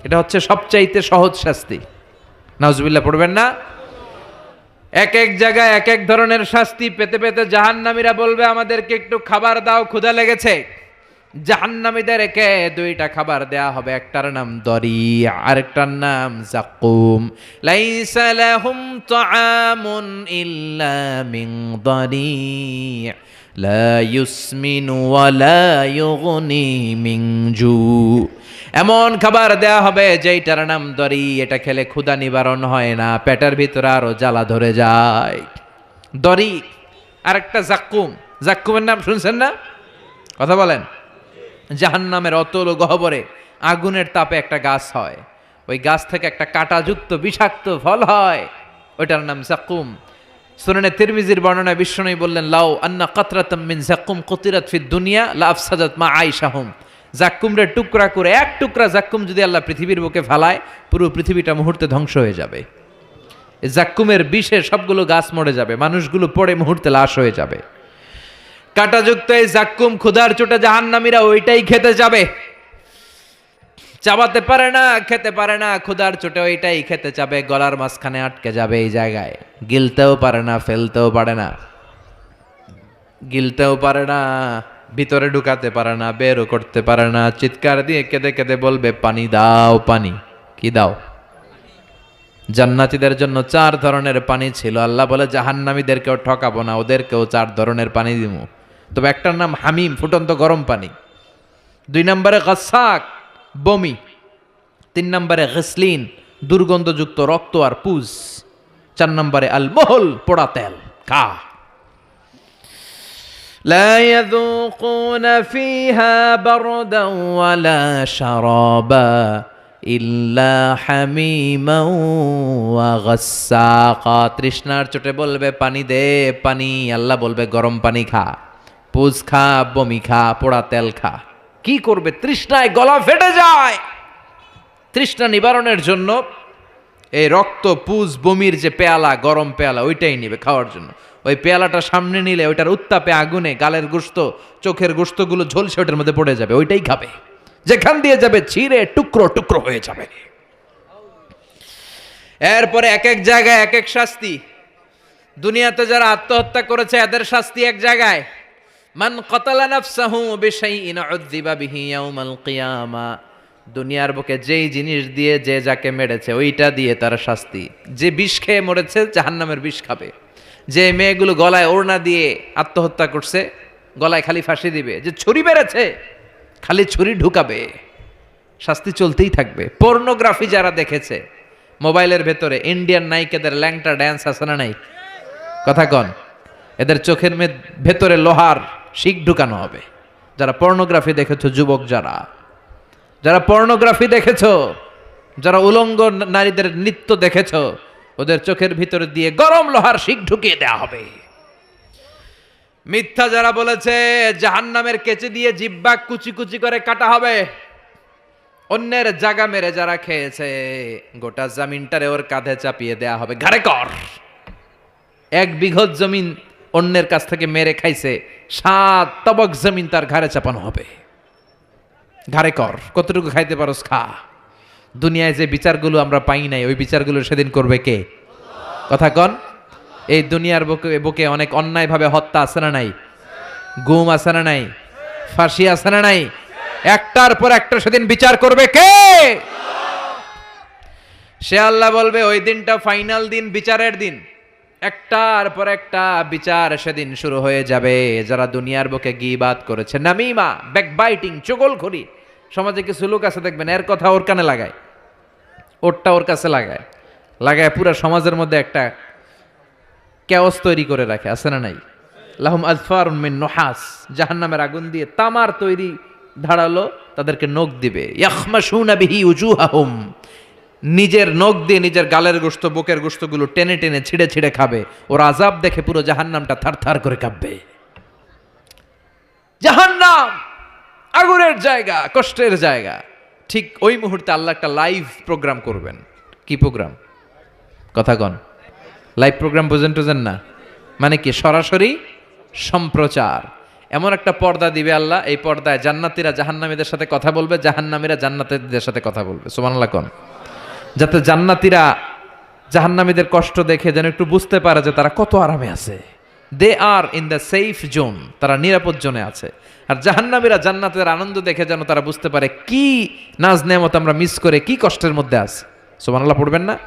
এটা হচ্ছে সবচাইতে সহজ শাস্তি। নাউজুবিল্লাহ পড়বেন না? এক এক জায়গায় এক এক ধরনের শাস্তি পেতে পেতে জাহান্নামীরা বলবে আমাদেরকে একটু খাবার দাও, ক্ষুধা লেগেছে। জাহান্নামীদেরকে দুইটা খাবার দেয়া হবে, একটার নাম দরি, আরেকটার নাম যাকুম। লাইসা লাহুম তাআমুন ইল্লা মিন দরি লা ইউসমিনু ওয়া লা ইউগনি মিন জু। এমন খাবার দেয়া হবে যেইটার নাম দরি, এটা খেলে ক্ষুধা নিবারণ হয় না, পেটের ভিতরে আরো জ্বালা ধরে যায়। দরি। আরেকটা যাক্কুম। যাক্কুমের নাম শুনছেন না? কথা বলেন। জাহান্নামের অতল গহ্বরে আগুনের তাপে একটা গাছ হয়, ওই গাছ থেকে একটা কাঁটাযুক্ত বিষাক্ত ফল হয়, ওইটার নাম যাক্কুম। সুনানে তিরমিজির বর্ণনায় বিশ্বনবী বললেন, লাউ আন্না কাতরাতাম মিন যাক্কুম কুতিরাত ফিদ দুনিয়া লা আফসাদাত মা আইশাহুম। জাক্কুমরে টুকরা করে, এক টুকরা জাক্কুম যদি আল্লাহ পৃথিবীর বুকে ফেলায়, পুরো পৃথিবীটা মুহূর্তে ধ্বংস হয়ে যাবে। এই জাক্কুমের বিষে সবগুলো গাছ মরে যাবে, মানুষগুলো পড়ে মুহূর্তে লাশ হয়ে যাবে। কাঁটাযুক্ত এই জাক্কুম ক্ষুধার চোটে জাহান্নামীরা ওইটাই খেতে যাবে। চাবাতে পারে না, খেতে পারে না, ক্ষুধার চোটে ওইটাই খেতে যাবে, গলার মাঝখানে আটকে যাবে এই জায়গায়। গিলতেও পারে না, ফেলতেও পারে না, গিলতেও পারে না, ভিতরে ঢুকাতে পারে না, বেরও করতে পারে না। চিৎকার দিয়ে কেঁদে কেঁদে বলবে, পানি দাও, পানি। কি দাও? জান্নাতীদের জন্য 4 ধরনের পানি ছিল। আল্লাহ বলে জাহান্নামীদেরকেও ঠকাবো না, ওদেরকেও 4 ধরনের পানি দিব। তবে একটার নাম হামিম, ফুটন্ত গরম পানি। 2 নম্বরে গাসাক, বমি। 3 নম্বরে গিসলিন, দুর্গন্ধযুক্ত রক্ত আর পুজ। 4 নম্বরে আল মহল, পোড়া তেল। খা। لا يذوقون فيها بردا ولا شرابا إلا حميما وغساقا। তৃষ্ণার চোটে বলবে পানি দে, পানি। আল্লাহ বলবে গরম পানি খা, পুজ খা, বমি খা, পোড়া তেল খা। কি করবে? তৃষ্ণায় গলা ফেটে যায়। তৃষ্ণা নিবারণের জন্য এই রক্ত, পুজ, বমির যে পেয়ালা, গরম পেয়ালা, ওইটাই নিবে খাওয়ার জন্য। ওই পেয়ালাটা সামনে নিলে ওইটার উত্তাপে আগুনে গালের গোশত, চোখের গোশতগুলো ঝলসে ওটার মধ্যে পড়ে যাবে, ওইটাই খাবে। যেখান দিয়ে যাবে ছিঁড়ে টুকরো টুকরো হয়ে যাবে। এরপরে এক এক জায়গায় এক এক শাস্তি। দুনিয়াতে যারা আত্মহত্যা করেছে এদের শাস্তি এক জায়গায়। মান কাতালা নাফসাহু বিশাইইন উযযিবা বিহি ইয়াউমাল কিয়ামা। দুনিয়ার বুকে যেই জিনিস দিয়ে যে যাকে মেরেছে ওইটা দিয়ে তার শাস্তি। যে বিষ খেয়ে মরেছে জাহান্নামের বিষ খাবে। যে মেয়েগুলো গলায় ওড়না দিয়ে আত্মহত্যা করছে, গলায় খালি ফাঁসি দিবে। যে ছুরি মেরেছে খালি ছুরি ঢুকাবে, শাস্তি চলতেই থাকবে। পর্নোগ্রাফি যারা দেখেছে মোবাইলের ভেতরে, ইন্ডিয়ান নায়িকাদের ল্যাংটা ড্যান্স আছে না নাই? কথা কন। এদের চোখের ভেতরে লোহার শিক ঢুকানো হবে। যারা পর্নোগ্রাফি দেখেছো, যুবক যারা পর্নোগ্রাফি দেখেছো, যারা উলঙ্গ নারীদের নৃত্য দেখেছো, ওদের চোখের ভিতরে দিয়ে গরম লোহার শিক ঢুকিয়ে দেওয়া হবে। মিথ্যা যারা বলেছে জাহান্নামের কেচি দিয়ে জিহ্বা কুচি কুচি করে কাটা হবে। অন্যের জায়গা মেরে যারা খেয়েছে গোটা জমিনটারে ওর কাঁধে চাপিয়ে দেয়া হবে। ঘাড়ে কর। 1 বিঘত জমিন অন্যের কাছ থেকে মেরে খাইছে, 7 তবক জমিন তার ঘাড়ে চাপানো হবে। ঘাড়ে কর, কতটুকু খাইতে পারোস খা। দুনিয়ায় যে বিচারগুলো আমরা পাই নাই, ওই বিচারগুলো সেদিন করবে কে? কথা কন। এই দুনিয়ার বুকে অনেক অন্যায়ভাবে হত্যা আছে না নাই? গুম আছে না নাই? ফাঁসি আছে না নাই? একটার পর একটা সেদিন বিচার করবে কে? সে আল্লাহ বলবে ওই দিনটা ফাইনাল দিন, বিচারের দিন। একটার পর একটা বিচার সেদিন শুরু হয়ে যাবে। যারা দুনিয়ার বুকে গীবাত করেছে, নামিমা, ব্যাকবাইটিং, চুগলখড়ি। সমাজে কিছু লোক আছে দেখবেন, এর কথা ওর কানে লাগায়, ওরটা ওর কাছে লাগায় পুরো সমাজের মধ্যে একটা ক্যাওস তৈরি করে রাখে, আছে না নাই? লাহুম আযফারুন মিন নুহাস। জাহান্নামের আগুন দিয়ে তামার তৈরি ধারালো তাদেরকে নখ দিবে। ইয়াখমাশুনা বিহি উজুহাহুম। নিজের নখ দিয়ে নিজের গালের গোশত, বুকের গোশতগুলো টেনে টেনে ছিঁড়ে ছিঁড়ে খাবে। ওর আযাব দেখে পুরো জাহান্নামটা থারথার করে কাঁপবে। জাহান্নাম আগুনের জায়গা, কষ্টের জায়গা। ঠিক ওই মুহূর্তে আল্লাহ একটা লাইভ প্রোগ্রাম করবেন। কি প্রোগ্রাম? কথা কন। লাইভ প্রোগ্রাম বোঝেন টোঝেন না? মানে কি? সরাসরি সম্প্রচার। এমন একটা পর্দা দিবে আল্লাহ, এই পর্দায় জান্নাতীরা জাহান্নামীদের সাথে কথা বলবে, জাহান্নামীরা জান্নাতীদের সাথে কথা বলবে। সুবহানাল্লাহ কোন, যাতে জান্নাতীরা জাহান্নামীদের কষ্ট দেখে যেন একটু বুঝতে পারে যে তারা কত আরামে আছে। দে আর ইন দ্য সেফ জোন, তারা নিরাপদ জোনে আছে। আর জাহান্নামীরা জান্নাতের আনন্দ দেখে যেন তারা বুঝতে পারে কি নাজ নেয়ামত আমরা মিস করে কি কষ্টের মধ্যে আছি। সুবহানাল্লাহ পড়বেন না?